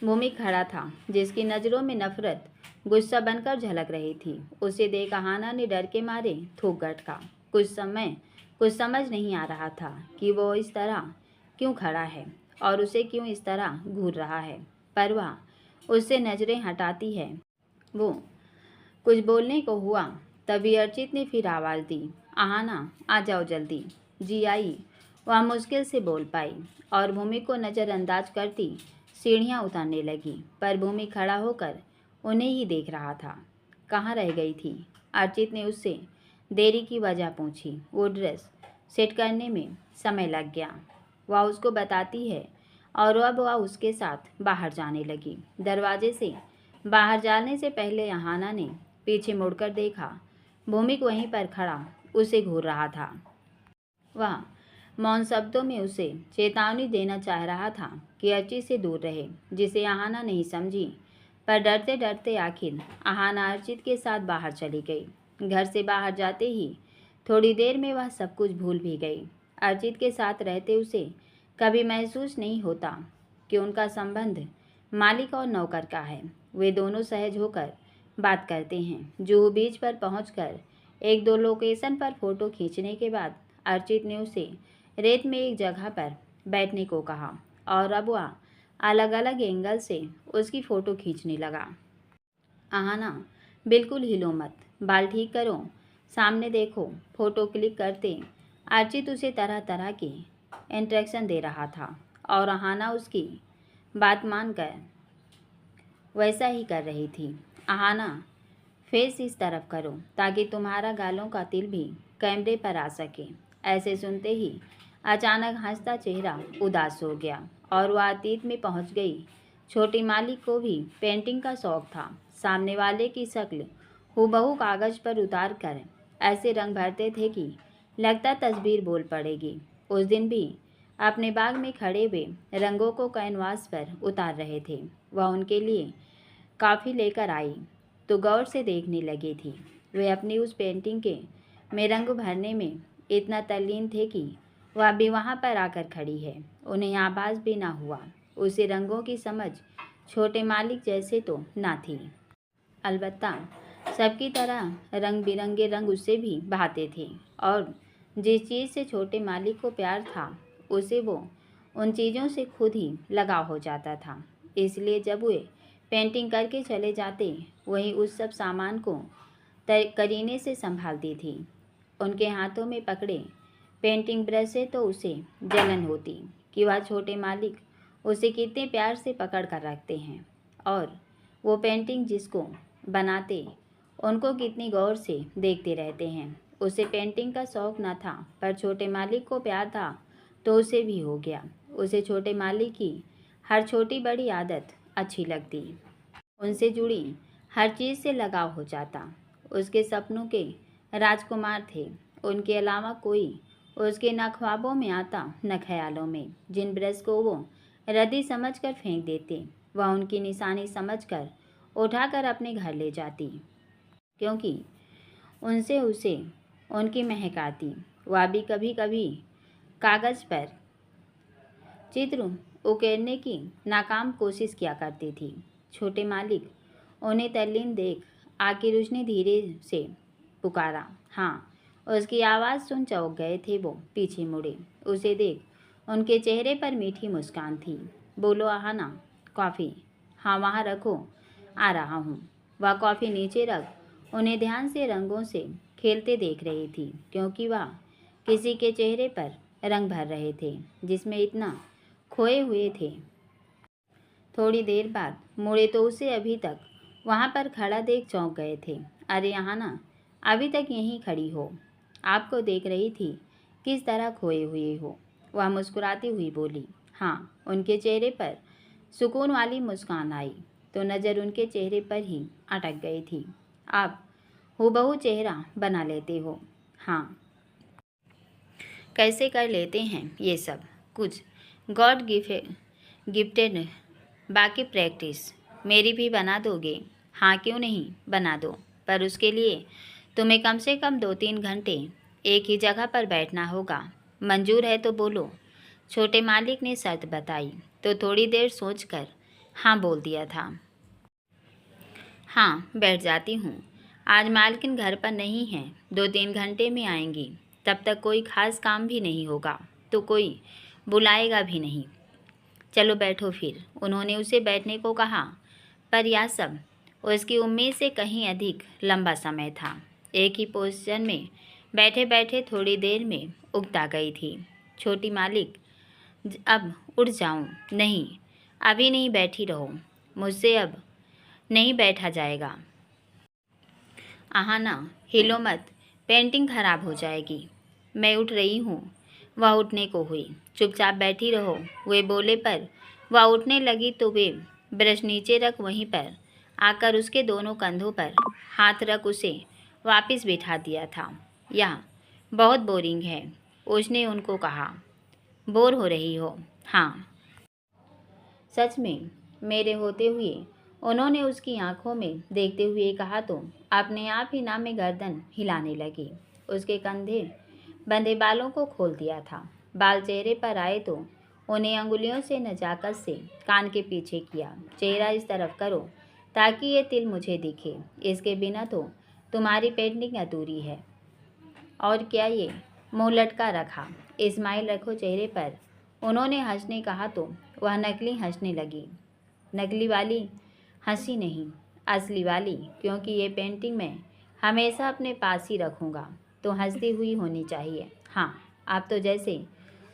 Speaker 1: भूमि खड़ा था, जिसकी नज़रों में नफरत गुस्सा बनकर झलक रही थी। उसे देख आहाना ने डर के मारे थूक गटका। कुछ समझ नहीं आ रहा था कि वो इस तरह क्यों खड़ा है और उसे क्यों इस तरह घूर रहा है, पर वह उससे नज़रें हटाती है। वो कुछ बोलने को हुआ तभी अर्चित ने फिर आवाज़ दी, आहाना आ जाओ जल्दी। जी आई, वह मुश्किल से बोल पाई और भूमि को नज़रअंदाज करती सीढ़ियाँ उतारने लगी, पर भूमि खड़ा होकर उन्हें ही देख रहा था। कहाँ रह गई थी? अर्चित ने उससे देरी की वजह पूछी। वो ड्रेस सेट करने में समय लग गया, वह उसको बताती है और अब वह उसके साथ बाहर जाने लगी। दरवाजे से बाहर जाने से पहले आहाना ने पीछे मुड़कर देखा। भूमिक वहीं पर खड़ा उसे घूर रहा था। वह मौन शब्दों में उसे चेतावनी देना चाह रहा था कि अर्चित से दूर रहे, जिसे आहाना नहीं समझी। पर डरते डरते आखिर आहाना अर्चित के साथ बाहर चली गई। घर से बाहर जाते ही थोड़ी देर में वह सब कुछ भूल भी गई। अर्चित के साथ रहते उसे कभी महसूस नहीं होता कि उनका संबंध मालिक और नौकर का है। वे दोनों सहज होकर बात करते हैं। जुहू बीच पर पहुंचकर एक दो लोकेशन पर फ़ोटो खींचने के बाद अर्चित ने उसे रेत में एक जगह पर बैठने को कहा और अब वह अलग अलग एंगल से उसकी फ़ोटो खींचने लगा। आहाना बिल्कुल हिलो मत, बाल ठीक करो, सामने देखो। फ़ोटो क्लिक करते अर्चित उसे तरह तरह की इंस्ट्रक्शन दे रहा था और आहाना उसकी बात मानकर वैसा ही कर रही थी। आहाना फेस इस तरफ करो ताकि तुम्हारा गालों का तिल भी कैमरे पर आ सके। ऐसे सुनते ही अचानक हंसता चेहरा उदास हो गया और वह अतीत में पहुंच गई। छोटी मालिक को भी पेंटिंग का शौक था। सामने वाले की शक्ल हूबहू कागज पर उतार कर ऐसे रंग भरते थे कि लगता तस्वीर बोल पड़ेगी। उस दिन भी अपने बाग में खड़े हुए रंगों को कैनवास पर उतार रहे थे। वह उनके लिए कॉफ़ी लेकर आई तो गौर से देखने लगी थी। वे अपनी उस पेंटिंग के में रंग भरने में इतना तल्लीन थे कि वह अभी वहाँ पर आकर खड़ी है। उन्हें आभास भी ना हुआ। उसे रंगों की समझ छोटे मालिक जैसे तो ना थी। अलबत्ता सबकी तरह रंग बिरंगे रंग उसे भी भाते थे और जिस चीज़ से छोटे मालिक को प्यार था उसे वो उन चीज़ों से खुद ही लगाव हो जाता था। इसलिए जब वे पेंटिंग करके चले जाते वहीं उस सब सामान को करीने से संभालती थी। उनके हाथों में पकड़े पेंटिंग ब्रश से तो उसे जलन होती कि वह छोटे मालिक उसे कितने प्यार से पकड़ कर रखते हैं और वो पेंटिंग जिसको बनाते उनको कितनी गौर से देखते रहते हैं। उसे पेंटिंग का शौक़ न था पर छोटे मालिक को प्यार था तो उसे भी हो गया। उसे छोटे मालिक की हर छोटी बड़ी आदत अच्छी लगती, उनसे जुड़ी हर चीज़ से लगाव हो जाता। उसके सपनों के राजकुमार थे। उनके अलावा कोई उसके न ख्वाबों में आता न ख्यालों में। जिन ब्रश को वो रद्दी समझकर फेंक देते वह उनकी निशानी समझकर उठाकर अपने घर ले जाती, क्योंकि उनसे उसे उनकी महक आती। वह भी कभी कभी कागज़ पर चित्र उकेरने की नाकाम कोशिश किया करती थी। छोटे मालिक उन्हें तल्लीन देख आखिर उसने धीरे से पुकारा, हाँ। उसकी आवाज़ सुन चौंक गए थे वो पीछे मुड़े। उसे देख उनके चेहरे पर मीठी मुस्कान थी। बोलो आहाना, कॉफ़ी? हाँ वहाँ रखो, आ रहा हूँ। वह कॉफ़ी नीचे रख उन्हें ध्यान से रंगों से खेलते देख रही थी, क्योंकि वह किसी के चेहरे पर रंग भर रहे थे जिसमें इतना खोए हुए थे। थोड़ी देर बाद मुड़े तो उसे अभी तक वहाँ पर खड़ा देख चौंक गए थे। अरे आहाना, अभी तक यहीं खड़ी हो? आपको देख रही थी, किस तरह खोए हुए हो। वह मुस्कुराती हुई बोली। हाँ। उनके चेहरे पर सुकून वाली मुस्कान आई तो नज़र उनके चेहरे पर ही अटक गई थी। आप हूबहू चेहरा बना लेते हो। हाँ, कैसे कर लेते हैं ये सब? कुछ गॉड गिफ्टेड, बाकी प्रैक्टिस। मेरी भी बना दोगे? हाँ क्यों नहीं, बना दो, पर उसके लिए तुम्हें कम से कम 2-3 घंटे एक ही जगह पर बैठना होगा। मंजूर है तो बोलो। छोटे मालिक ने शर्त बताई तो थोड़ी देर सोचकर हाँ बोल दिया था। हाँ, बैठ जाती हूँ। आज मालकिन घर पर नहीं है, 2-3 घंटे में आएंगी। तब तक कोई ख़ास काम भी नहीं होगा तो कोई बुलाएगा भी नहीं। चलो बैठो फिर। उन्होंने उसे बैठने को कहा, पर यह सब उसकी उम्मीद से कहीं अधिक लंबा समय था। एक ही पोजीशन में बैठे बैठे थोड़ी देर में उकता गई थी। छोटी मालिक, अब उठ जाऊं? नहीं, अभी नहीं, बैठी रहो। मुझसे अब नहीं बैठा जाएगा। आहाना, हिलो मत, पेंटिंग खराब हो जाएगी। मैं उठ रही हूँ। वह उठने को हुई। चुपचाप बैठी रहो, वे बोले, पर वह उठने लगी तो वे ब्रश नीचे रख वहीं पर आकर उसके दोनों कंधों पर हाथ रख उसे वापस बिठा दिया था। यह बहुत बोरिंग है, उसने उनको कहा। बोर हो रही हो? हाँ। सच में मेरे होते हुए? उन्होंने उसकी आंखों में देखते हुए कहा तो अपने आप ही ना में गर्दन हिलाने लगी। उसके कंधे बंधे बालों को खोल दिया था। बाल चेहरे पर आए तो उन्हें अंगुलियों से नजाकत से कान के पीछे किया। चेहरा इस तरफ करो ताकि ये तिल मुझे दिखे। इसके बिना तो तुम्हारी पेंटिंग अधूरी है। और क्या ये मुंह लटका रखा? इस्माइल रखो चेहरे पर। उन्होंने हंसने कहा तो वह नकली हंसने लगी। नकली वाली हंसी नहीं, असली वाली, क्योंकि ये पेंटिंग मैं हमेशा अपने पास ही रखूँगा तो हंसती हुई होनी चाहिए। हाँ, आप तो जैसे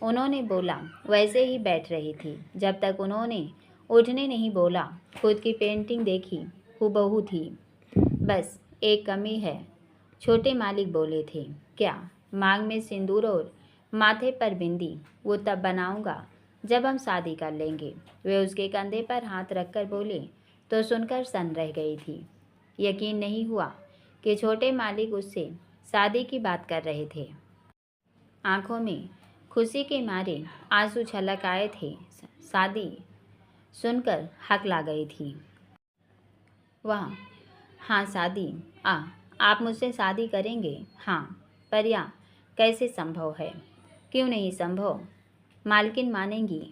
Speaker 1: उन्होंने बोला वैसे ही बैठ रही थी जब तक उन्होंने उठने नहीं बोला। खुद की पेंटिंग देखी, हूबहू थी। बस एक कमी है, छोटे मालिक बोले थे। क्या? मांग में सिंदूर और माथे पर बिंदी वो तब बनाऊंगा जब हम शादी कर लेंगे। वे उसके कंधे पर हाथ रखकर बोले तो सुनकर सन रह गई थी। यकीन नहीं हुआ कि छोटे मालिक उससे शादी की बात कर रहे थे। आंखों में खुशी के मारे आंसू छलक आए थे। शादी सुनकर हकला गई थी वह। हाँ शादी, आप मुझसे शादी करेंगे? हाँ, पर यह कैसे संभव है? क्यों नहीं संभव? मालकिन मानेंगी?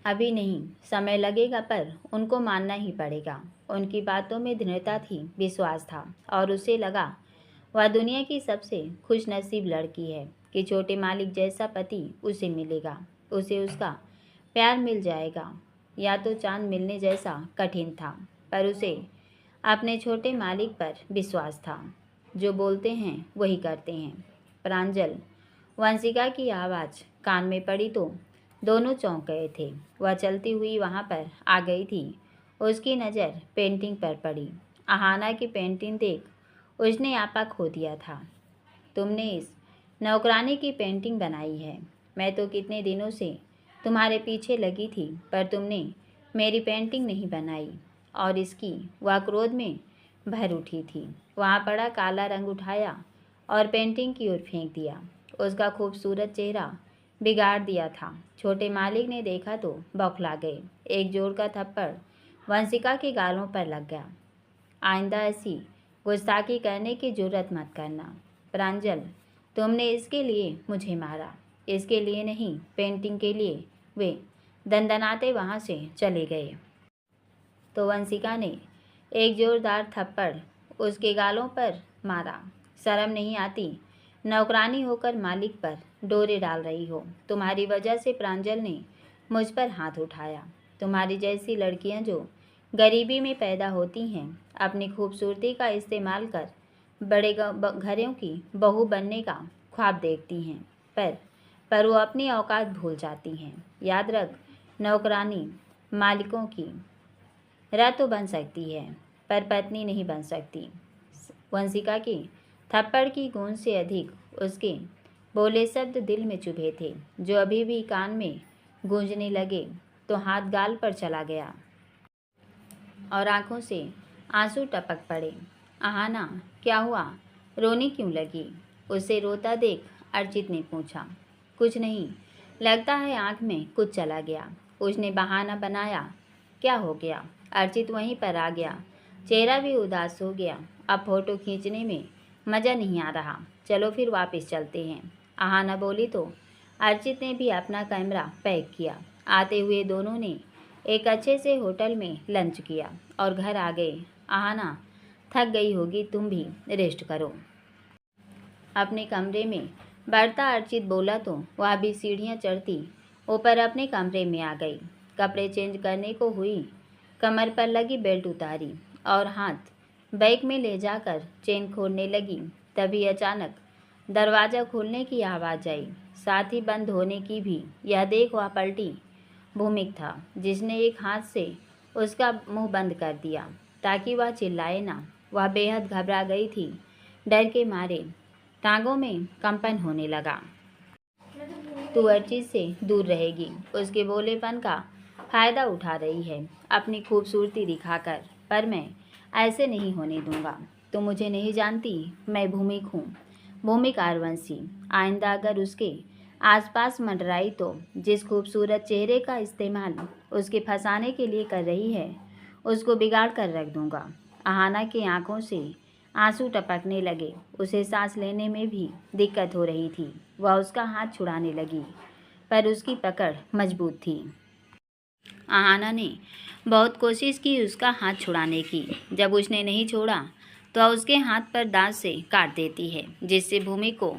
Speaker 1: अभी नहीं, समय लगेगा, पर उनको मानना ही पड़ेगा। उनकी बातों में दृढ़ता थी, विश्वास था, और उसे लगा वह दुनिया की सबसे खुशनसीब लड़की है कि छोटे मालिक जैसा पति उसे मिलेगा। उसे उसका प्यार मिल जाएगा। या तो चांद मिलने जैसा कठिन था, पर उसे अपने छोटे मालिक पर विश्वास था। जो बोलते हैं वही करते हैं। प्रांजल, वंशिका की आवाज़ कान में पड़ी तो दोनों चौंक गए थे। वह चलती हुई वहाँ पर आ गई थी। उसकी नज़र पेंटिंग पर पड़ी। आहाना की पेंटिंग देख उसने आपा खो दिया था। तुमने इस नौकरानी की पेंटिंग बनाई है? मैं तो कितने दिनों से तुम्हारे पीछे लगी थी, पर तुमने मेरी पेंटिंग नहीं बनाई। और इसकी वह क्रोध में भर उठी थी। वहाँ पड़ा काला रंग उठाया और पेंटिंग की ओर फेंक दिया। उसका खूबसूरत चेहरा बिगाड़ दिया था। छोटे मालिक ने देखा तो बौखला गए। एक जोर का थप्पड़ वंशिका के गालों पर लग गया। आइंदा ऐसी गुस्ताखी करने की जुर्रत मत करना। प्रांजल, तुमने इसके लिए मुझे मारा। इसके लिए नहीं, पेंटिंग के लिए। वे दंदनाते वहाँ से चले गए तो वंशिका ने एक जोरदार थप्पड़ उसके गालों पर मारा। शर्म नहीं आती? नौकरानी होकर मालिक पर डोरे डाल रही हो। तुम्हारी वजह से प्रांजल ने मुझ पर हाथ उठाया। तुम्हारी जैसी लड़कियां जो गरीबी में पैदा होती हैं, अपनी खूबसूरती का इस्तेमाल कर बड़े घरों की बहू बनने का ख्वाब देखती हैं, पर वो अपनी औकात भूल जाती हैं। याद रख, नौकरानी मालिकों की राह तो बन सकती है, पर पत्नी नहीं बन सकती। वंशिका की थप्पड़ की गूंज से अधिक उसके बोले शब्द दिल में चुभे थे, जो अभी भी कान में गूंजने लगे तो हाथ गाल पर चला गया और आंखों से आंसू टपक पड़े। आहाना, क्या हुआ? रोने क्यों लगी? उसे रोता देख अर्चित ने पूछा। कुछ नहीं, लगता है आंख में कुछ चला गया। उसने बहाना बनाया। क्या हो गया? अर्चित वहीं पर आ गया। चेहरा भी उदास हो गया। अब फोटो खींचने में मज़ा नहीं आ रहा। चलो फिर वापस चलते हैं। आहाना बोली तो अर्चित ने भी अपना कैमरा पैक किया। आते हुए दोनों ने एक अच्छे से होटल में लंच किया और घर आ गए। आहाना, थक गई होगी, तुम भी रेस्ट करो। अपने कमरे में बढ़ता अर्चित बोला तो वह भी सीढ़ियाँ चढ़ती ऊपर अपने कमरे में आ गई। कपड़े चेंज करने को हुई, कमर पर लगी बेल्ट उतारी और हाथ बैग में ले जाकर चेन खोलने लगी। तभी अचानक दरवाज़ा खोलने की आवाज़ आई, साथ ही बंद होने की भी। यह देख वह पलटी। भूमिक था, जिसने एक हाथ से उसका मुंह बंद कर दिया ताकि वह चिल्लाए ना। वह बेहद घबरा गई थी। डर के मारे टांगों में कंपन होने लगा। तू अर्चित से दूर रहेगी। उसके भोलेपन का फ़ायदा उठा रही है अपनी खूबसूरती दिखाकर, पर मैं ऐसे नहीं होने दूंगा। तुम मुझे नहीं जानती, मैं भूमिक हूँ, भूमिक आरवंशी। आइंदा अगर उसके आसपास मंडराई तो जिस खूबसूरत चेहरे का इस्तेमाल उसके फंसाने के लिए कर रही है, उसको बिगाड़ कर रख दूंगा। आहाना की आंखों से आंसू टपकने लगे। उसे सांस लेने में भी दिक्कत हो रही थी। वह उसका हाथ छुड़ाने लगी, पर उसकी पकड़ मजबूत थी। आहाना ने बहुत कोशिश की उसका हाथ छुड़ाने की। जब उसने नहीं छोड़ा तो उसके हाथ पर दांत से काट देती है, जिससे भूमि को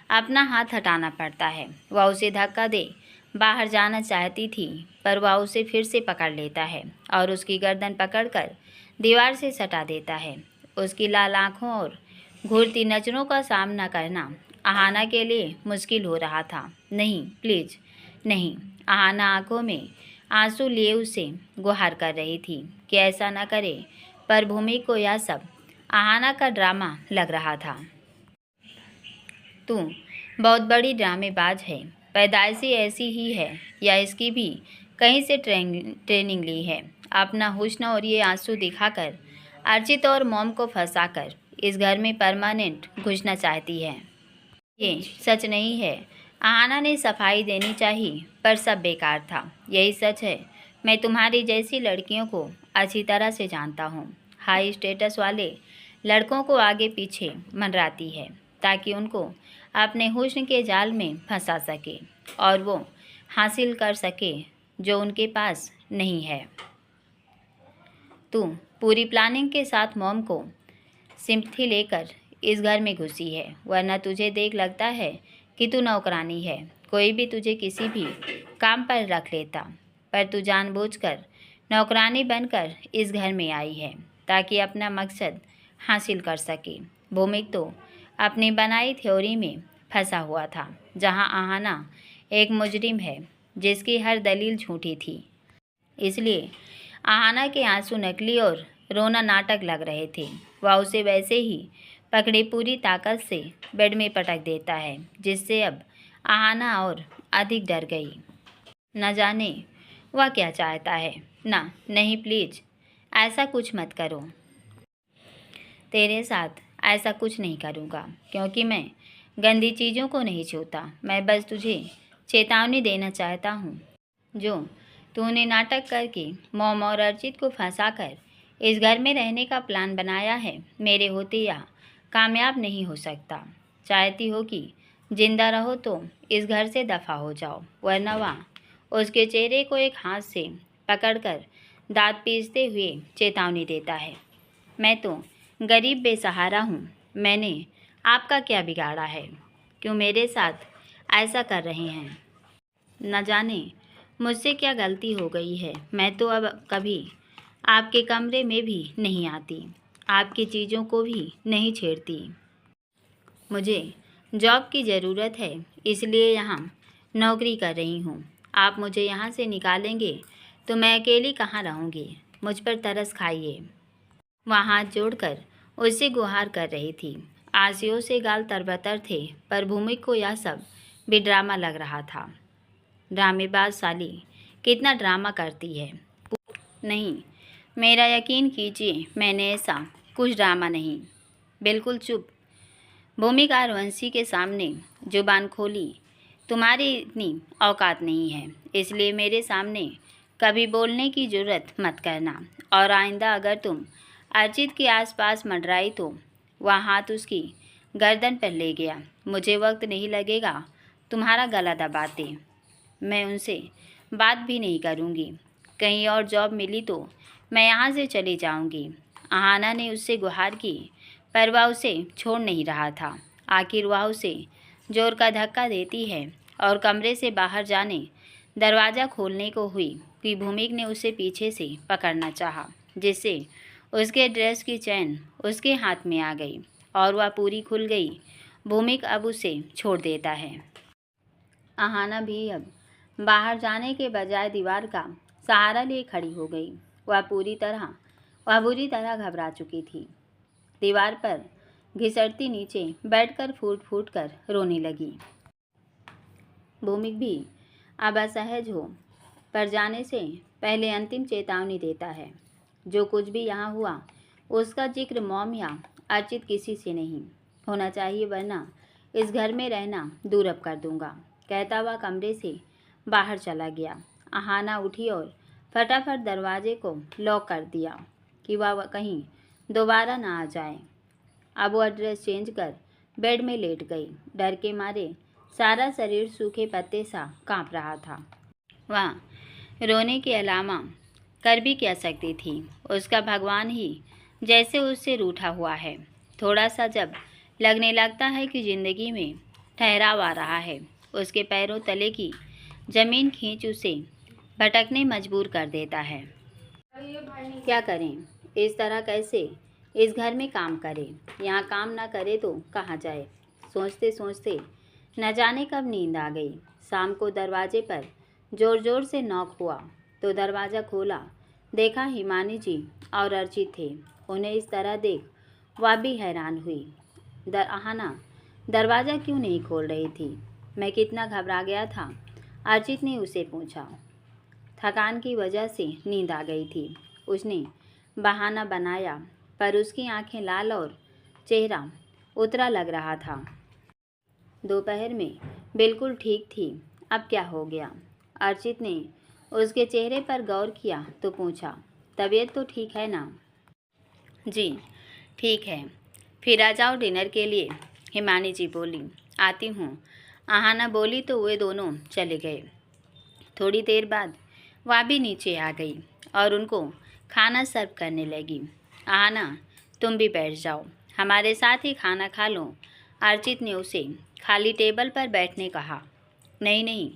Speaker 1: अपना हाथ हटाना पड़ता है। वह उसे धक्का दे बाहर जाना चाहती थी, पर वह उसे फिर से पकड़ लेता है और उसकी गर्दन पकड़कर दीवार से सटा देता है। उसकी लाल आँखों और घूरती नज़रों का सामना करना आहाना के लिए मुश्किल हो रहा था। नहीं, प्लीज़ नहीं। आहाना आँखों में आंसू लिए उसे गुहार कर रही थी कि ऐसा न करे, पर भूमि को यह सब आहाना का ड्रामा लग रहा था। तू बहुत बड़ी ड्रामेबाज है। पैदाइशी ऐसी ही है या इसकी भी कहीं से ट्रेनिंग ली है। अपना हुस्न और ये आंसू दिखाकर अर्चित और मॉम को फंसाकर इस घर में परमानेंट घुसना चाहती है। ये सच नहीं है। आहाना ने सफाई देनी चाहिए पर सब बेकार था। यही सच है। मैं तुम्हारी जैसी लड़कियों को अच्छी तरह से जानता हूँ। हाई स्टेटस वाले लड़कों को आगे पीछे मंडराती है ताकि उनको अपने हुस्न के जाल में फंसा सके और वो हासिल कर सके जो उनके पास नहीं है। तू पूरी प्लानिंग के साथ मॉम को सिम्पथी लेकर इस घर में घुसी है, वरना तुझे देख लगता है कि तू नौकरानी है। कोई भी तुझे किसी भी काम पर रख लेता, पर तू जानबूझकर नौकरानी बनकर इस घर में आई है ताकि अपना मकसद हासिल कर सके। भूमिक तो अपनी बनाई थ्योरी में फंसा हुआ था, जहां आहाना एक मुजरिम है जिसकी हर दलील झूठी थी। इसलिए आहाना के आंसू नकली और रोना नाटक लग रहे थे। वह उसे वैसे ही पकड़े पूरी ताकत से बेड में पटक देता है, जिससे अब आहाना और अधिक डर गई। न जाने वह क्या चाहता है। ना, नहीं प्लीज, ऐसा कुछ मत करो। तेरे साथ ऐसा कुछ नहीं करूँगा क्योंकि मैं गंदी चीज़ों को नहीं छूता। मैं बस तुझे चेतावनी देना चाहता हूँ। जो तूने नाटक करके मॉम और अर्चित को फंसाकर इस घर में रहने का प्लान बनाया है, मेरे होते या कामयाब नहीं हो सकता। चाहती हो कि जिंदा रहो तो इस घर से दफ़ा हो जाओ, वरना वहाँ उसके चेहरे को एक हाथ से पकड़कर दांत पीसते हुए चेतावनी देता है। मैं तो गरीब बेसहारा हूँ। मैंने आपका क्या बिगाड़ा है? क्यों मेरे साथ ऐसा कर रहे हैं? न जाने मुझसे क्या गलती हो गई है। मैं तो अब कभी आपके कमरे में भी नहीं आती, आपकी चीज़ों को भी नहीं छेड़ती। मुझे जॉब की ज़रूरत है, इसलिए यहाँ नौकरी कर रही हूँ। आप मुझे यहाँ से निकालेंगे तो मैं अकेली कहाँ रहूँगी? मुझ पर तरस खाइए। वह हाथ जोड़कर उससे गुहार कर रही थी। आंसुओं से गाल तरबतर थे, पर भूमि को यह सब भी ड्रामा लग रहा था। ड्रामेबाज साली कितना ड्रामा करती है। नहीं, मेरा यकीन कीजिए, मैंने ऐसा कुछ ड्रामा नहीं। बिल्कुल चुप। भूमिका रघुवंशी के सामने जुबान खोली। तुम्हारी इतनी औकात नहीं है, इसलिए मेरे सामने कभी बोलने की जरूरत मत करना। और आइंदा अगर तुम अर्चित के आसपास मंडराई तो वह हाथ उसकी गर्दन पर ले गया। मुझे वक्त नहीं लगेगा तुम्हारा गला दबाते। मैं उनसे बात भी नहीं करूँगी। कहीं और जॉब मिली तो मैं यहाँ से चली जाऊँगी। आहाना ने उससे गुहार की, पर वह उसे छोड़ नहीं रहा था। आखिर वह उसे जोर का धक्का देती है और कमरे से बाहर जाने दरवाज़ा खोलने को हुई कि भूमिक ने उसे पीछे से पकड़ना चाहा, जिससे उसके ड्रेस की चैन उसके हाथ में आ गई और वह पूरी खुल गई। भूमिक अब उसे छोड़ देता है। आहाना भी अब बाहर जाने के बजाय दीवार का सहारा लिए खड़ी हो गई। वह बुरी तरह घबरा चुकी थी। दीवार पर घिसटती नीचे बैठकर फूट फूट कर रोने लगी। भूमिक भी अब असहज हो पर जाने से पहले अंतिम चेतावनी देता है। जो कुछ भी यहाँ हुआ उसका जिक्र मॉम या अर्चित किसी से नहीं होना चाहिए, वरना इस घर में रहना दूर अब कर दूंगा। कहता हुआ कमरे से बाहर चला गया। आहाना उठी और फटाफट दरवाजे को लॉक कर दिया कि वह कहीं दोबारा ना आ जाए। अब वह ड्रेस चेंज कर बेड में लेट गई। डर के मारे सारा शरीर सूखे पत्ते सा कांप रहा था। वह रोने के अलावा कर भी क्या सकती थी? उसका भगवान ही जैसे उससे रूठा हुआ है। थोड़ा सा जब लगने लगता है कि ज़िंदगी में ठहराव आ रहा है, उसके पैरों तले की ज़मीन खींच उसे भटकने मजबूर कर देता है। क्या करें? इस तरह कैसे इस घर में काम करे? यहाँ काम ना करे तो कहाँ जाए? सोचते सोचते न जाने कब नींद आ गई। शाम को दरवाजे पर ज़ोर ज़ोर से नॉक हुआ तो दरवाज़ा खोला। देखा हिमानी जी और अर्चित थे। उन्हें इस तरह देख वह भी हैरान हुई। आहाना दरवाज़ा क्यों नहीं खोल रही थी? मैं कितना घबरा गया था, अर्चित ने उसे पूछा। थकान की वजह से नींद आ गई थी, उसने बहाना बनाया, पर उसकी आंखें लाल और चेहरा उतरा लग रहा था। दोपहर में बिल्कुल ठीक थी, अब क्या हो गया? अर्चित ने उसके चेहरे पर गौर किया तो पूछा, तबीयत तो ठीक है ना? जी ठीक है, फिर आ जाओ डिनर के लिए, हिमानी जी बोली। आती हूँ, आहाना बोली तो वे दोनों चले गए। थोड़ी देर बाद वह भी नीचे आ गई और उनको खाना सर्व करने लगी। आहाना, तुम भी बैठ जाओ, हमारे साथ ही खाना खा लो, अर्चित ने उसे खाली टेबल पर बैठने कहा। नहीं नहीं,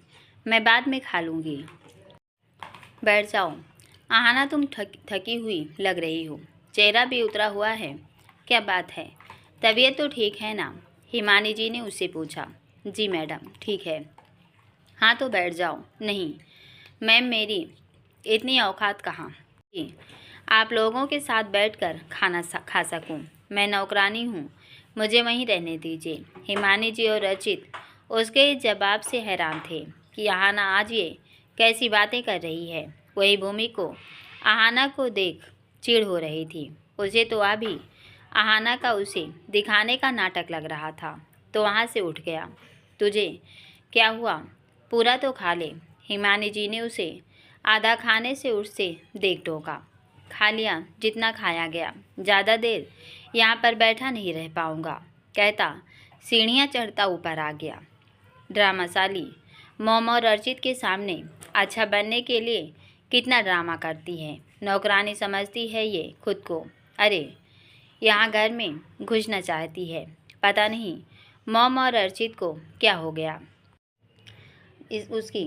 Speaker 1: मैं बाद में खा लूँगी। बैठ जाओ, आहाना तुम थकी हुई लग रही हो, चेहरा भी उतरा हुआ है, क्या बात है? तबीयत तो ठीक है ना? हिमानी जी ने उससे पूछा। जी मैडम, ठीक है। हाँ तो बैठ जाओ। नहीं मैम, मेरी इतनी औकात कहाँ कि आप लोगों के साथ बैठकर खाना खा सकूं। मैं नौकरानी हूँ, मुझे वहीं रहने दीजिए। हिमानी जी और रचित उसके इस जवाब से हैरान थे कि आहाना आज ये कैसी बातें कर रही है। वही भूमि को आहाना को देख चिढ़ हो रही थी। उसे तो अभी आहाना का उसे दिखाने का नाटक लग रहा था, तो वहाँ से उठ गया। तुझे क्या हुआ? पूरा तो खा ले। हिमानी जी ने उसे आधा खाने से उससे देख टोका। खा लिया जितना खाया गया, ज़्यादा देर यहाँ पर बैठा नहीं रह पाऊँगा, कहता सीढ़ियाँ चढ़ता ऊपर आ गया। ड्रामा साली मोम और अर्चित के सामने अच्छा बनने के लिए कितना ड्रामा करती है। नौकरानी समझती है ये खुद को। अरे यहाँ घर में घुसना चाहती है। पता नहीं मोम और अर्चित को क्या हो गया, उसकी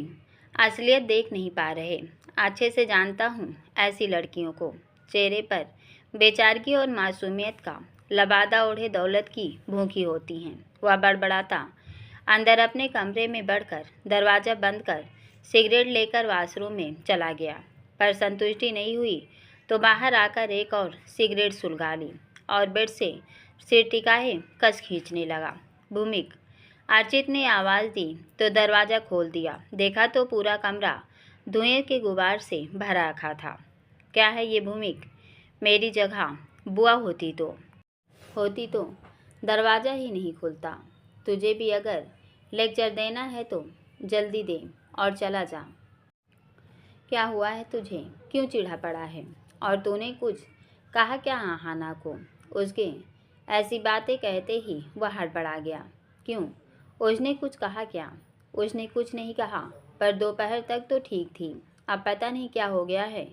Speaker 1: असलियत देख नहीं पा रहे। अच्छे से जानता हूँ ऐसी लड़कियों को। चेहरे पर बेचारगी और मासूमियत का लबादा ओढ़े दौलत की भूखी होती हैं। वह बड़बड़ाता अंदर अपने कमरे में बढ़कर दरवाज़ा बंद कर सिगरेट लेकर वॉशरूम में चला गया, पर संतुष्टि नहीं हुई तो बाहर आकर एक और सिगरेट सुलगा ली और बेड से सिर टिकाए कस खींचने लगा। भूमिक, अर्चित ने आवाज़ दी तो दरवाज़ा खोल दिया। देखा तो पूरा कमरा धुएं के गुबार से भरा रखा था। क्या है ये भूमिक? मेरी जगह बुआ होती तो दरवाज़ा ही नहीं खुलता। तुझे भी अगर लेक्चर देना है तो जल्दी दे और चला जा। क्या हुआ है तुझे? क्यों चिढ़ा पड़ा है? और तूने कुछ कहा क्या आहाना को? उसके ऐसी बातें कहते ही वह हड़बड़ा गया। क्यों? उसने कुछ कहा क्या? उसने कुछ नहीं कहा, पर दोपहर तक तो ठीक थी। अब पता नहीं क्या हो गया है,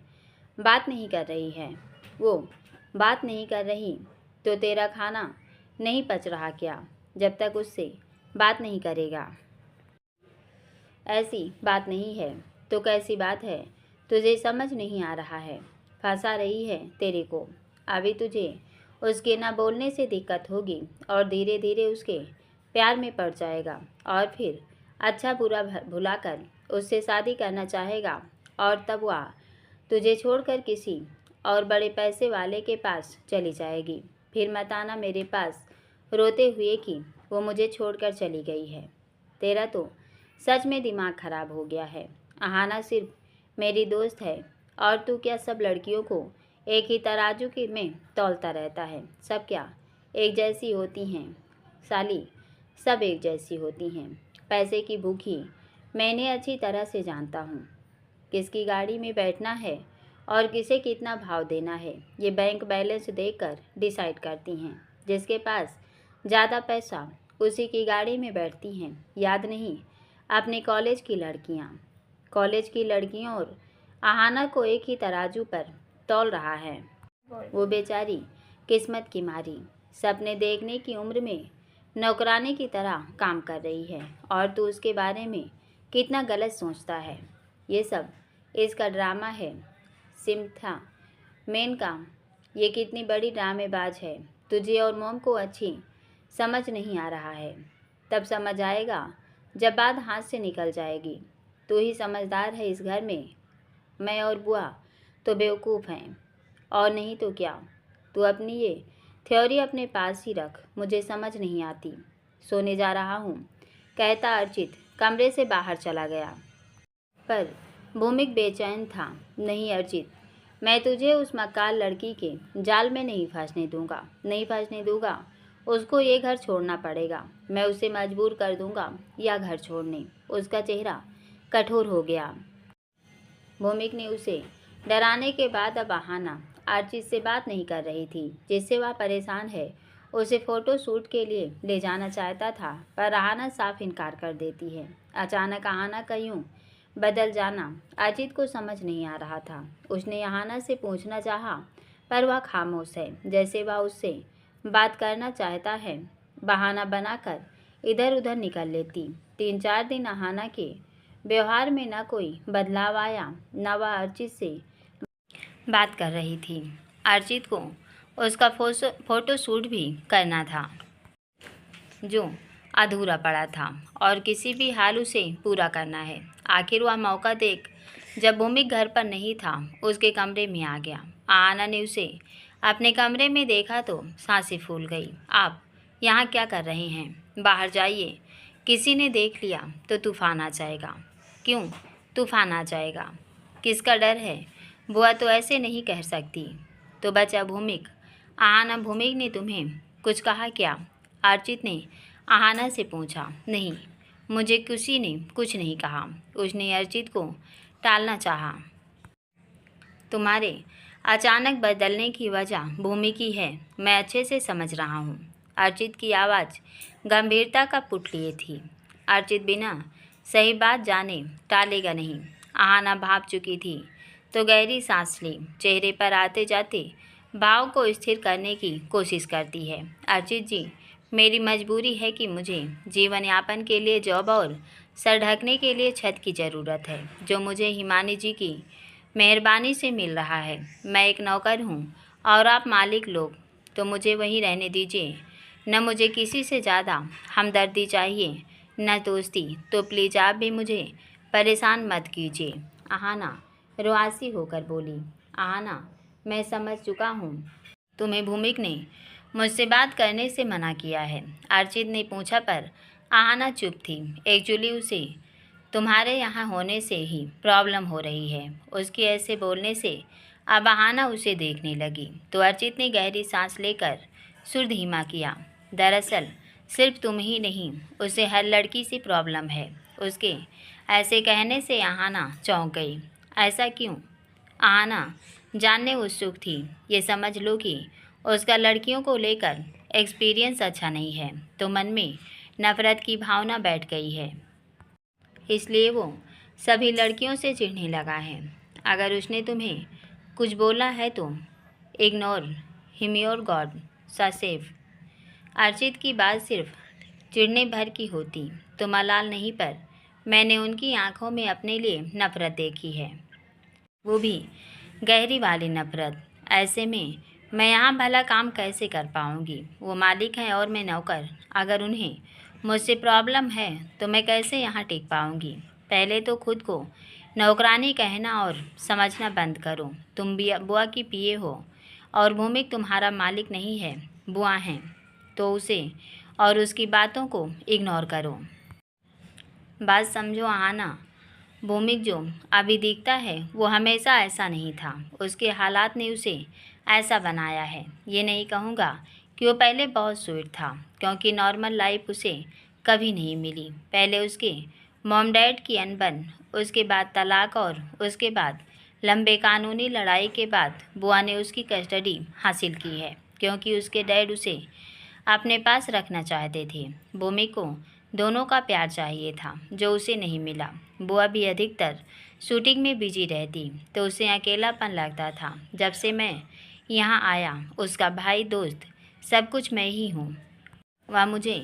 Speaker 1: बात नहीं कर रही है। वो बात नहीं कर रही तो तेरा खाना नहीं पच रहा क्या? जब तक उससे बात नहीं करेगा। ऐसी बात नहीं है तो कैसी बात है? तुझे समझ नहीं आ रहा है, फंसा रही है तेरे को। अभी तुझे उसके ना बोलने से दिक्कत होगी और धीरे धीरे उसके प्यार में पड़ जाएगा और फिर अच्छा बुरा भुलाकर उससे शादी करना चाहेगा और तब वह तुझे छोड़कर किसी और बड़े पैसे वाले के पास चली जाएगी। फिर मत आना मेरे पास रोते हुए कि वो मुझे छोड़कर चली गई है। तेरा तो सच में दिमाग खराब हो गया है। आहाना सिर्फ मेरी दोस्त है और तू क्या सब लड़कियों को एक ही तराजू के में तौलता रहता है? सब क्या एक जैसी होती हैं साली? सब एक जैसी होती हैं। पैसे की भूखी मैंने अच्छी तरह से जानता हूँ। किसकी गाड़ी में बैठना है और किसे कितना भाव देना है, ये बैंक बैलेंस देखकर डिसाइड करती हैं। जिसके पास ज़्यादा पैसा उसी की गाड़ी में बैठती हैं। याद नहीं अपने कॉलेज की लड़कियों और आहाना को एक ही तराजू पर तौल रहा है। वो बेचारी किस्मत की मारी सपने देखने की उम्र में नौकरानी की तरह काम कर रही है और तू उसके बारे में कितना गलत सोचता है। ये सब इसका ड्रामा है। सिम्था मेन काम, ये कितनी बड़ी ड्रामेबाज है। तुझे और मोम को अच्छी समझ नहीं आ रहा है। तब समझ आएगा जब बात हाथ से निकल जाएगी। तू ही समझदार है इस घर में, मैं और बुआ तो बेवकूफ़ हैं। और नहीं तो क्या। तू अपनी ये थ्योरी अपने पास ही रख, मुझे समझ नहीं आती। सोने जा रहा हूँ, कहता अर्चित कमरे से बाहर चला गया। पर भूमिक बेचैन था। नहीं अर्चित, मैं तुझे उस मक्कार लड़की के जाल में नहीं फंसने दूंगा। उसको ये घर छोड़ना पड़ेगा। मैं उसे मजबूर कर दूंगा या घर छोड़ने। उसका चेहरा कठोर हो गया। भूमिक ने उसे डराने के बाद अब आहाना अर्चित से बात नहीं कर रही थी, जिससे वह परेशान है। उसे फोटो शूट के लिए ले जाना चाहता था, पर आहाना साफ इनकार कर देती है। अचानक आहाना का यूं बदल जाना अजित को समझ नहीं आ रहा था। उसने आहाना से पूछना चाहा, पर वह खामोश है, जैसे वह उससे बात करना चाहता है। बहाना बनाकर इधर उधर निकल लेती। 3-4 दिन आहाना के व्यवहार में न कोई बदलाव आया, न वह अर्चित से बात कर रही थी। अर्चित को उसका फोटो शूट भी करना था, जो अधूरा पड़ा था, और किसी भी हाल उसे पूरा करना है। आखिर वह मौका देख जब भूमिक घर पर नहीं था, उसके कमरे में आ गया। आहाना ने उसे अपने कमरे में देखा तो सांसें फूल गई। आप यहाँ क्या कर रहे हैं? बाहर जाइए, किसी ने देख लिया तो तूफान आ जाएगा। क्यों तूफान आ जाएगा? किसका डर है? बुआ तो ऐसे नहीं कह सकती। तो बचा भूमिक। आहाना, भूमिक ने तुम्हें कुछ कहा क्या? अर्चित ने आहाना से पूछा। नहीं, मुझे किसी ने कुछ नहीं कहा। उसने अर्चित को टालना चाहा। तुम्हारे अचानक बदलने की वजह भूमि की है, मैं अच्छे से समझ रहा हूँ। अर्चित की आवाज़ गंभीरता का पुट लिए थी। अर्चित बिना सही बात जाने टालेगा नहीं। आहाना भाप चुकी थी तो गहरी सांस ली। चेहरे पर आते जाते भाव को स्थिर करने की कोशिश करती है। अर्चित जी, मेरी मजबूरी है कि मुझे जीवन यापन के लिए जॉब और सर ढकने के लिए छत की ज़रूरत है, जो मुझे हिमानी जी की मेहरबानी से मिल रहा है। मैं एक नौकर हूँ और आप मालिक लोग, तो मुझे वहीं रहने दीजिए। न मुझे किसी से ज़्यादा हमदर्दी चाहिए, न दोस्ती। तो प्लीज़ आप भी मुझे परेशान मत कीजिए। आहाना रुआसी होकर बोली। आहाना, मैं समझ चुका हूँ। तुम्हें भूमिक ने मुझसे बात करने से मना किया है, अर्चित ने पूछा, पर आहाना चुप थी। एक्चुअली उसे तुम्हारे यहाँ होने से ही प्रॉब्लम हो रही है। उसके ऐसे बोलने से अब आहाना उसे देखने लगी तो अर्चित ने गहरी सांस लेकर सुर धीमा किया। दरअसल सिर्फ तुम ही नहीं, उसे हर लड़की से प्रॉब्लम है। उसके ऐसे कहने से आहाना चौंक गई। ऐसा क्यों? आहाना जानने उत्सुक थी। ये समझ लो कि उसका लड़कियों को लेकर एक्सपीरियंस अच्छा नहीं है, तो मन में नफ़रत की भावना बैठ गई है। इसलिए वो सभी लड़कियों से चिढ़ने लगा है। अगर उसने तुम्हें कुछ बोला है तो इग्नोर हिम योर गॉड सा सेफ। अर्चित की बात सिर्फ चिढ़ने भर की होती तो मलाल नहीं, पर मैंने उनकी आंखों में अपने लिए नफ़रत देखी है, वो भी गहरी वाली नफ़रत। ऐसे में मैं यहाँ भला काम कैसे कर पाऊँगी? वो मालिक हैं और मैं नौकर। अगर उन्हें मुझसे प्रॉब्लम है तो मैं कैसे यहाँ टिक पाऊँगी? पहले तो खुद को नौकरानी कहना और समझना बंद करो। तुम भी बुआ की पीए हो और भूमिक तुम्हारा मालिक नहीं है, बुआ हैं, तो उसे और उसकी बातों को इग्नोर करो। बात समझो आहाना, भूमिक जो अभी दिखता है वो हमेशा ऐसा नहीं था। उसके हालात ने उसे ऐसा बनाया है। ये नहीं कहूँगा कि वो पहले बहुत स्वीट था, क्योंकि नॉर्मल लाइफ उसे कभी नहीं मिली। पहले उसके मॉम डैड की अनबन, उसके बाद तलाक और उसके बाद लंबे कानूनी लड़ाई के बाद बुआ ने उसकी कस्टडी हासिल की है, क्योंकि उसके डैड उसे अपने पास रखना चाहते थे। भूमिक को दोनों का प्यार चाहिए था, जो उसे नहीं मिला। बुआ भी अधिकतर शूटिंग में बिजी रहती तो उसे अकेलापन लगता था। जब से मैं यहाँ आया, उसका भाई, दोस्त, सब कुछ मैं ही हूँ। वह मुझे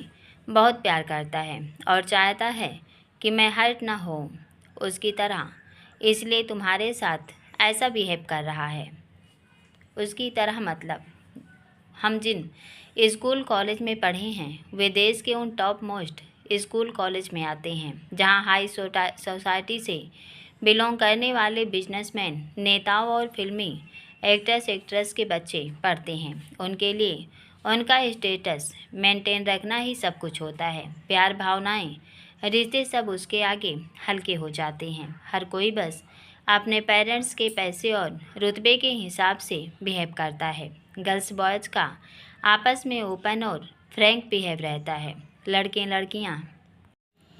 Speaker 1: बहुत प्यार करता है और चाहता है कि मैं हर्ट ना हो उसकी तरह, इसलिए तुम्हारे साथ ऐसा बिहेव कर रहा है। उसकी तरह मतलब, हम जिन स्कूल कॉलेज में पढ़े हैं वे देश के उन टॉप मोस्ट स्कूल कॉलेज में आते हैं, जहां हाई सोसाइटी से बिलोंग करने वाले बिजनेसमैन, नेताओं और फिल्मी एक्ट्रेस के बच्चे पढ़ते हैं। उनके लिए उनका स्टेटस मेंटेन रखना ही सब कुछ होता है। प्यार, भावनाएं, रिश्ते सब उसके आगे हल्के हो जाते हैं। हर कोई बस अपने पेरेंट्स के पैसे और रुतबे के हिसाब से बिहेव करता है। गर्ल्स बॉयज़ का आपस में ओपन और फ्रैंक बिहेव रहता है। लड़के लड़कियां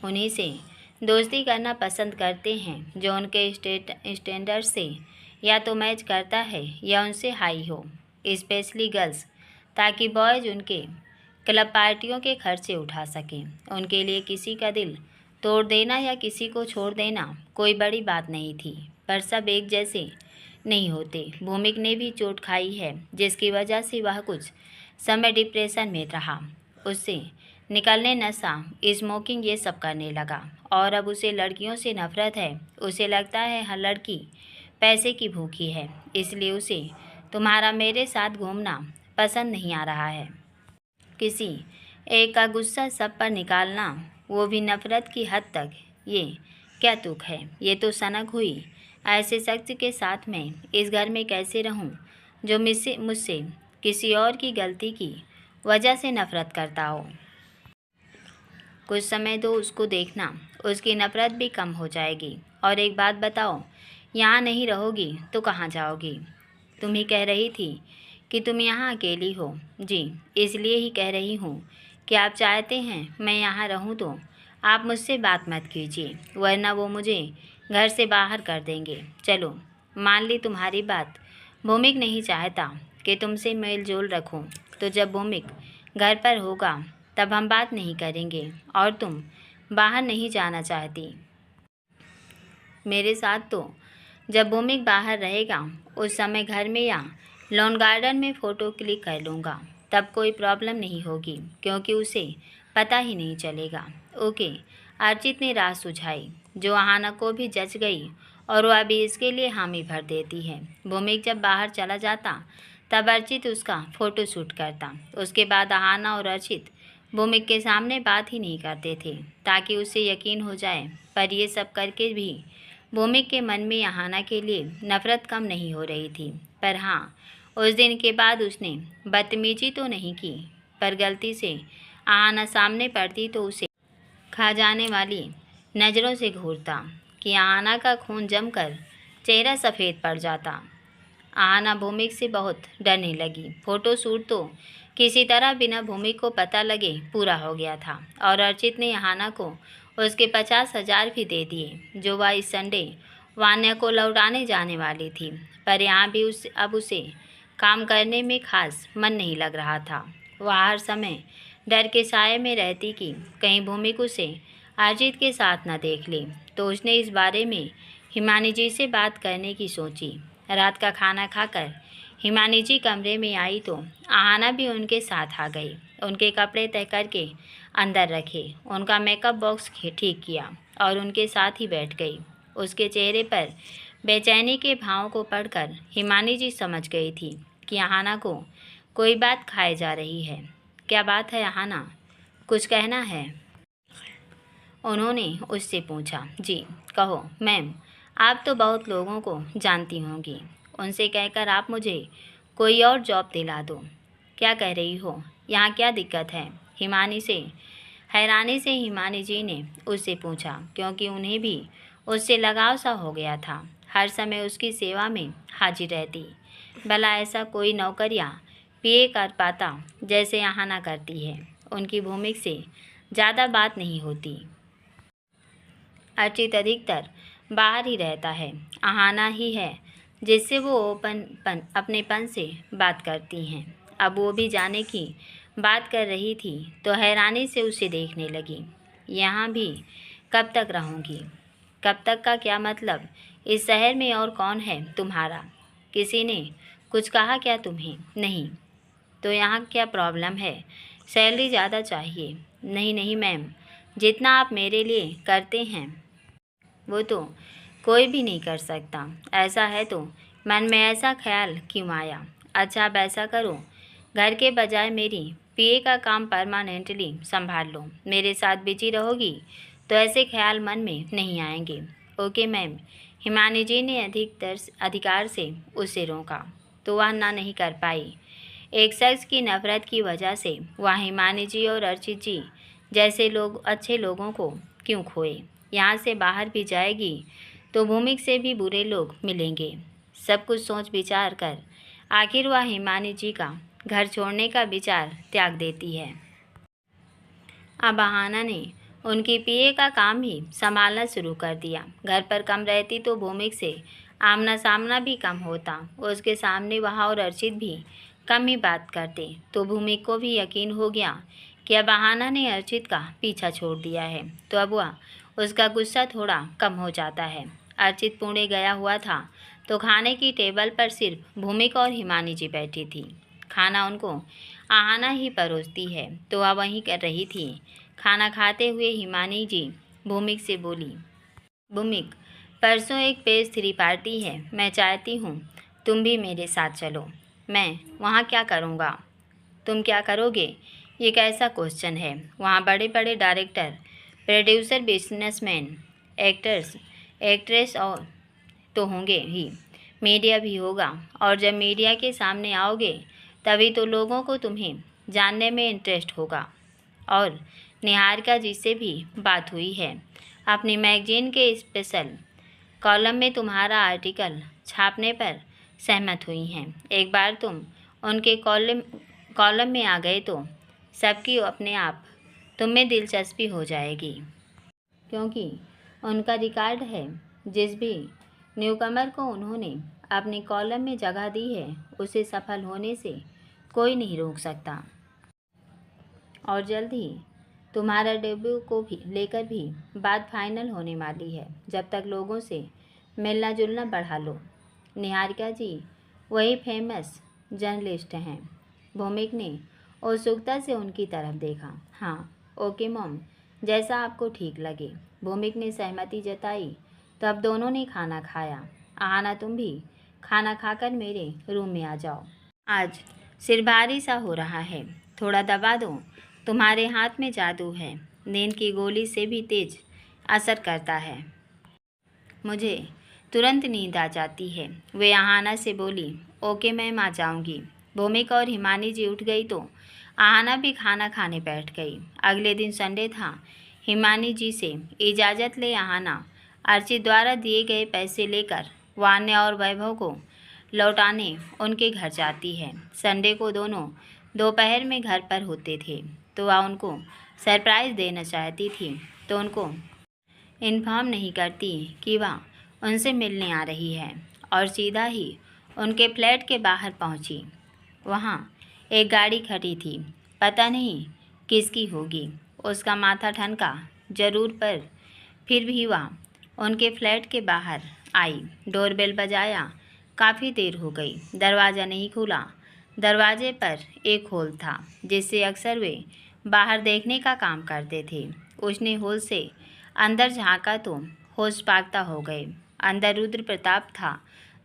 Speaker 1: उन्हीं से दोस्ती करना पसंद करते हैं जो उनके स्टैंडर्ड से या तो मैच करता है या उनसे हाई हो, स्पेशली गर्ल्स, ताकि बॉयज़ उनके क्लब पार्टियों के खर्चे उठा सकें। उनके लिए किसी का दिल तोड़ देना या किसी को छोड़ देना कोई बड़ी बात नहीं थी, पर सब एक जैसे नहीं होते। भूमिक ने भी चोट खाई है, जिसकी वजह से वह कुछ समय डिप्रेशन में रहा। उससे निकलने नशा, स्मोकिंग ये सब करने लगा और अब उसे लड़कियों से नफरत है। उसे लगता है हर लड़की पैसे की भूखी है, इसलिए उसे तुम्हारा मेरे साथ घूमना पसंद नहीं आ रहा है। किसी एक का गुस्सा सब पर निकालना, वो भी नफरत की हद तक, ये क्या तुक है? ये तो सनक हुई। ऐसे शख्स के साथ मैं इस घर में कैसे रहूं जो मुझसे किसी और की गलती की वजह से नफरत करता हो। कुछ समय दो उसको देखना, उसकी नफरत भी कम हो जाएगी। और एक बात बताओ, यहाँ नहीं रहोगी तो कहाँ जाओगी? तुम ही कह रही थी कि तुम यहाँ अकेली हो। जी, इसलिए ही कह रही हूँ कि आप चाहते हैं मैं यहाँ रहूँ तो आप मुझसे बात मत कीजिए, वरना वो मुझे घर से बाहर कर देंगे। चलो, मान ली तुम्हारी बात। भूमिक नहीं चाहता कि तुमसे मेल जोल रखूँ, तो जब भूमिक घर पर होगा तब हम बात नहीं करेंगे। और तुम बाहर नहीं जाना चाहती मेरे साथ, तो जब भूमिक बाहर रहेगा उस समय घर में या लॉन गार्डन में फ़ोटो क्लिक कर लूँगा, तब कोई प्रॉब्लम नहीं होगी क्योंकि उसे पता ही नहीं चलेगा। ओके, अर्चित ने राह सुझाई, जो आहाना को भी जच गई और वह भी इसके लिए हामी भर देती है। भूमिक जब बाहर चला जाता तब अर्चित उसका फ़ोटो शूट करता। उसके बाद आहाना और अर्चित भूमिक के सामने बात ही नहीं करते थे ताकि उसे यकीन हो जाए, पर यह सब करके भी भूमिक के मन में आहाना के लिए नफ़रत कम नहीं हो रही थी। पर हाँ, उस दिन के बाद उसने बदतमीजी तो नहीं की, पर गलती से आहाना सामने पड़ती तो उसे खा जाने वाली नज़रों से घूरता कि आहाना का खून जमकर चेहरा सफ़ेद पड़ जाता। आहाना भूमिक से बहुत डरने लगी। फ़ोटो शूट तो किसी तरह बिना भूमिक को पता लगे पूरा हो गया था और अर्चित ने आहाना को उसके 50,000 भी दे दिए जो वह इस संडे वान्या को लौटाने जाने वाली थी। पर यहाँ भी अब उसे काम करने में खास मन नहीं लग रहा था। वह हर समय डर के साए में रहती कि कहीं भूमिक उसे अर्चित के साथ न देख ले, तो उसने इस बारे में हिमानी जी से बात करने की सोची। रात का खाना खाकर हिमानी जी कमरे में आई तो आहाना भी उनके साथ आ गई। उनके कपड़े तय करके अंदर रखे, उनका मेकअप बॉक्स ठीक किया और उनके साथ ही बैठ गई। उसके चेहरे पर बेचैनी के भाव को पढ़कर हिमानी जी समझ गई थी कि आहाना को कोई बात खाए जा रही है। क्या बात है आहाना, कुछ कहना है? उन्होंने उससे पूछा। जी, कहो मैम, आप तो बहुत लोगों को जानती होंगी, उनसे कहकर आप मुझे कोई और जॉब दिला दो। क्या कह रही हो? यहाँ क्या दिक्कत है? हैरानी से हिमानी जी ने उससे पूछा, क्योंकि उन्हें भी उससे लगाव सा हो गया था। हर समय उसकी सेवा में हाजिर रहती, भला ऐसा कोई नौकरियाँ पीए कर पाता जैसे आहाना करती है। उनकी भूमिक से ज़्यादा बात नहीं होती। अर्चित अधिकतर बाहर ही रहता है। आहाना ही है जिससे वो अपनेपन से बात करती हैं। अब वो भी जाने की बात कर रही थी तो हैरानी से उसे देखने लगी। यहाँ भी कब तक रहूँगी? कब तक का क्या मतलब? इस शहर में और कौन है तुम्हारा? किसी ने कुछ कहा क्या तुम्हें? नहीं। तो यहाँ क्या प्रॉब्लम है? सैलरी ज़्यादा चाहिए? नहीं नहीं मैम, जितना आप मेरे लिए करते हैं वो तो कोई भी नहीं कर सकता। ऐसा है तो मन में ऐसा ख्याल क्यों आया? अच्छा, अब ऐसा करो, घर के बजाय मेरी पीए का काम परमानेंटली संभाल लो। मेरे साथ बिजी रहोगी तो ऐसे ख्याल मन में नहीं आएंगे। Okay ma'am. हिमानी जी ने अधिकार से उसे रोका तो वह ना नहीं कर पाई। एक शख्स की नफरत की वजह से वह हिमानी जी और अर्चित जी जैसे लोग अच्छे लोगों को क्यों खोए। यहाँ से बाहर भी जाएगी तो भूमिक से भी बुरे लोग मिलेंगे। सब कुछ सोच विचार कर आखिर वह हिमानी जी का घर छोड़ने का विचार त्याग देती है। अब अहाना ने उनकी पीए का काम ही संभालना शुरू कर दिया। घर पर कम रहती तो भूमिक से आमना सामना भी कम होता। उसके सामने वह और अर्चित भी कम ही बात करते तो भूमिक को भी यकीन हो गया कि अब अहाना ने अर्चित का पीछा छोड़ दिया है, तो अब वह उसका गुस्सा थोड़ा कम हो जाता है। अर्चित पुणे गया हुआ था तो खाने की टेबल पर सिर्फ भूमिक और हिमानी जी बैठी थी। खाना उनको अहाना ही परोसती है तो वह वहीं कर रही थी। खाना खाते हुए हिमानी जी भूमिक से बोली, भूमिक, परसों एक पेज 3 पार्टी है, मैं चाहती हूँ तुम भी मेरे साथ चलो। मैं वहाँ क्या करूँगा? तुम क्या करोगे? ये कैसा क्वेश्चन है? वहाँ बड़े बड़े director, producer, businessman, actors, actress और तो होंगे ही, मीडिया भी होगा। और जब मीडिया के सामने आओगे तभी तो लोगों को तुम्हें जानने में इंटरेस्ट होगा। और निहारिका जी से भी बात हुई है, अपनी मैगजीन के स्पेशल कॉलम में तुम्हारा आर्टिकल छापने पर सहमत हुई हैं। एक बार तुम उनके कॉलम में आ गए तो सबकी अपने आप तुम में दिलचस्पी हो जाएगी, क्योंकि उनका रिकॉर्ड है। जिस भी न्यूकमर को उन्होंने अपने कॉलम में जगह दी है उसे सफल होने से कोई नहीं रोक सकता। और जल्द ही तुम्हारा डेब्यू को भी लेकर भी बात फाइनल होने वाली है। जब तक लोगों से मिलना जुलना बढ़ा लो। निहारिका जी वही फेमस जर्नलिस्ट हैं। भूमिक ने उत्सुकता से उनकी तरफ देखा। हाँ, ओके मॉम, जैसा आपको ठीक लगे। भूमिक ने सहमति जताई। तब दोनों ने खाना खाया। आहाना, तुम भी खाना खाकर मेरे रूम में आ जाओ। आज सिर भारी सा हो रहा है, थोड़ा दबा दो। तुम्हारे हाथ में जादू है, नींद की गोली से भी तेज असर करता है। मुझे तुरंत नींद आ जाती है। वे आहाना से बोली, ओके मैम, आ जाऊंगी। भूमिक और हिमानी जी उठ गई तो आहाना भी खाना खाने बैठ गई। अगले दिन संडे था। हिमानी जी से इजाज़त ले आहाना अर्चित द्वारा दिए गए पैसे लेकर वान्या और वैभव को लौटाने उनके घर जाती है। संडे को दोनों दोपहर में घर पर होते थे तो वह उनको सरप्राइज़ देना चाहती थी, तो उनको इन्फॉर्म नहीं करती कि वह उनसे मिलने आ रही है और सीधा ही उनके फ्लैट के बाहर पहुंची। वहां एक गाड़ी खड़ी थी, पता नहीं किसकी होगी। उसका माथा ठनका जरूर, पर फिर भी वह उनके फ्लैट के बाहर आई। डोरबेल बजाया। काफ़ी देर हो गई, दरवाज़ा नहीं खुला। दरवाजे पर एक होल था जिससे अक्सर वे बाहर देखने का काम करते थे। उसने होल से अंदर झांका तो होश पागता हो गए। अंदर रुद्र प्रताप था,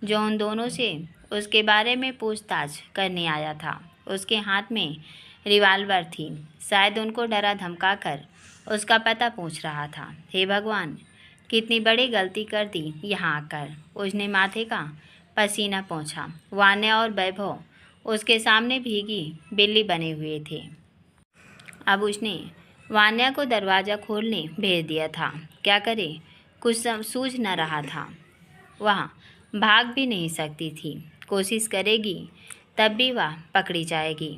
Speaker 1: जो उन दोनों से उसके बारे में पूछताछ करने आया था। उसके हाथ में रिवाल्वर थी, शायद उनको डरा धमका कर उसका पता पूछ रहा था। हे भगवान, कितनी बड़ी गलती कर दी यहाँ आकर। उसने माथे का पसीना पोंछा। वान्या और वैभव उसके सामने भीगी बिल्ली बने हुए थे। अब उसने वान्या को दरवाज़ा खोलने भेज दिया था। क्या करे, कुछ सूझ न रहा था। वह भाग भी नहीं सकती थी। कोशिश करेगी तब भी वह पकड़ी जाएगी।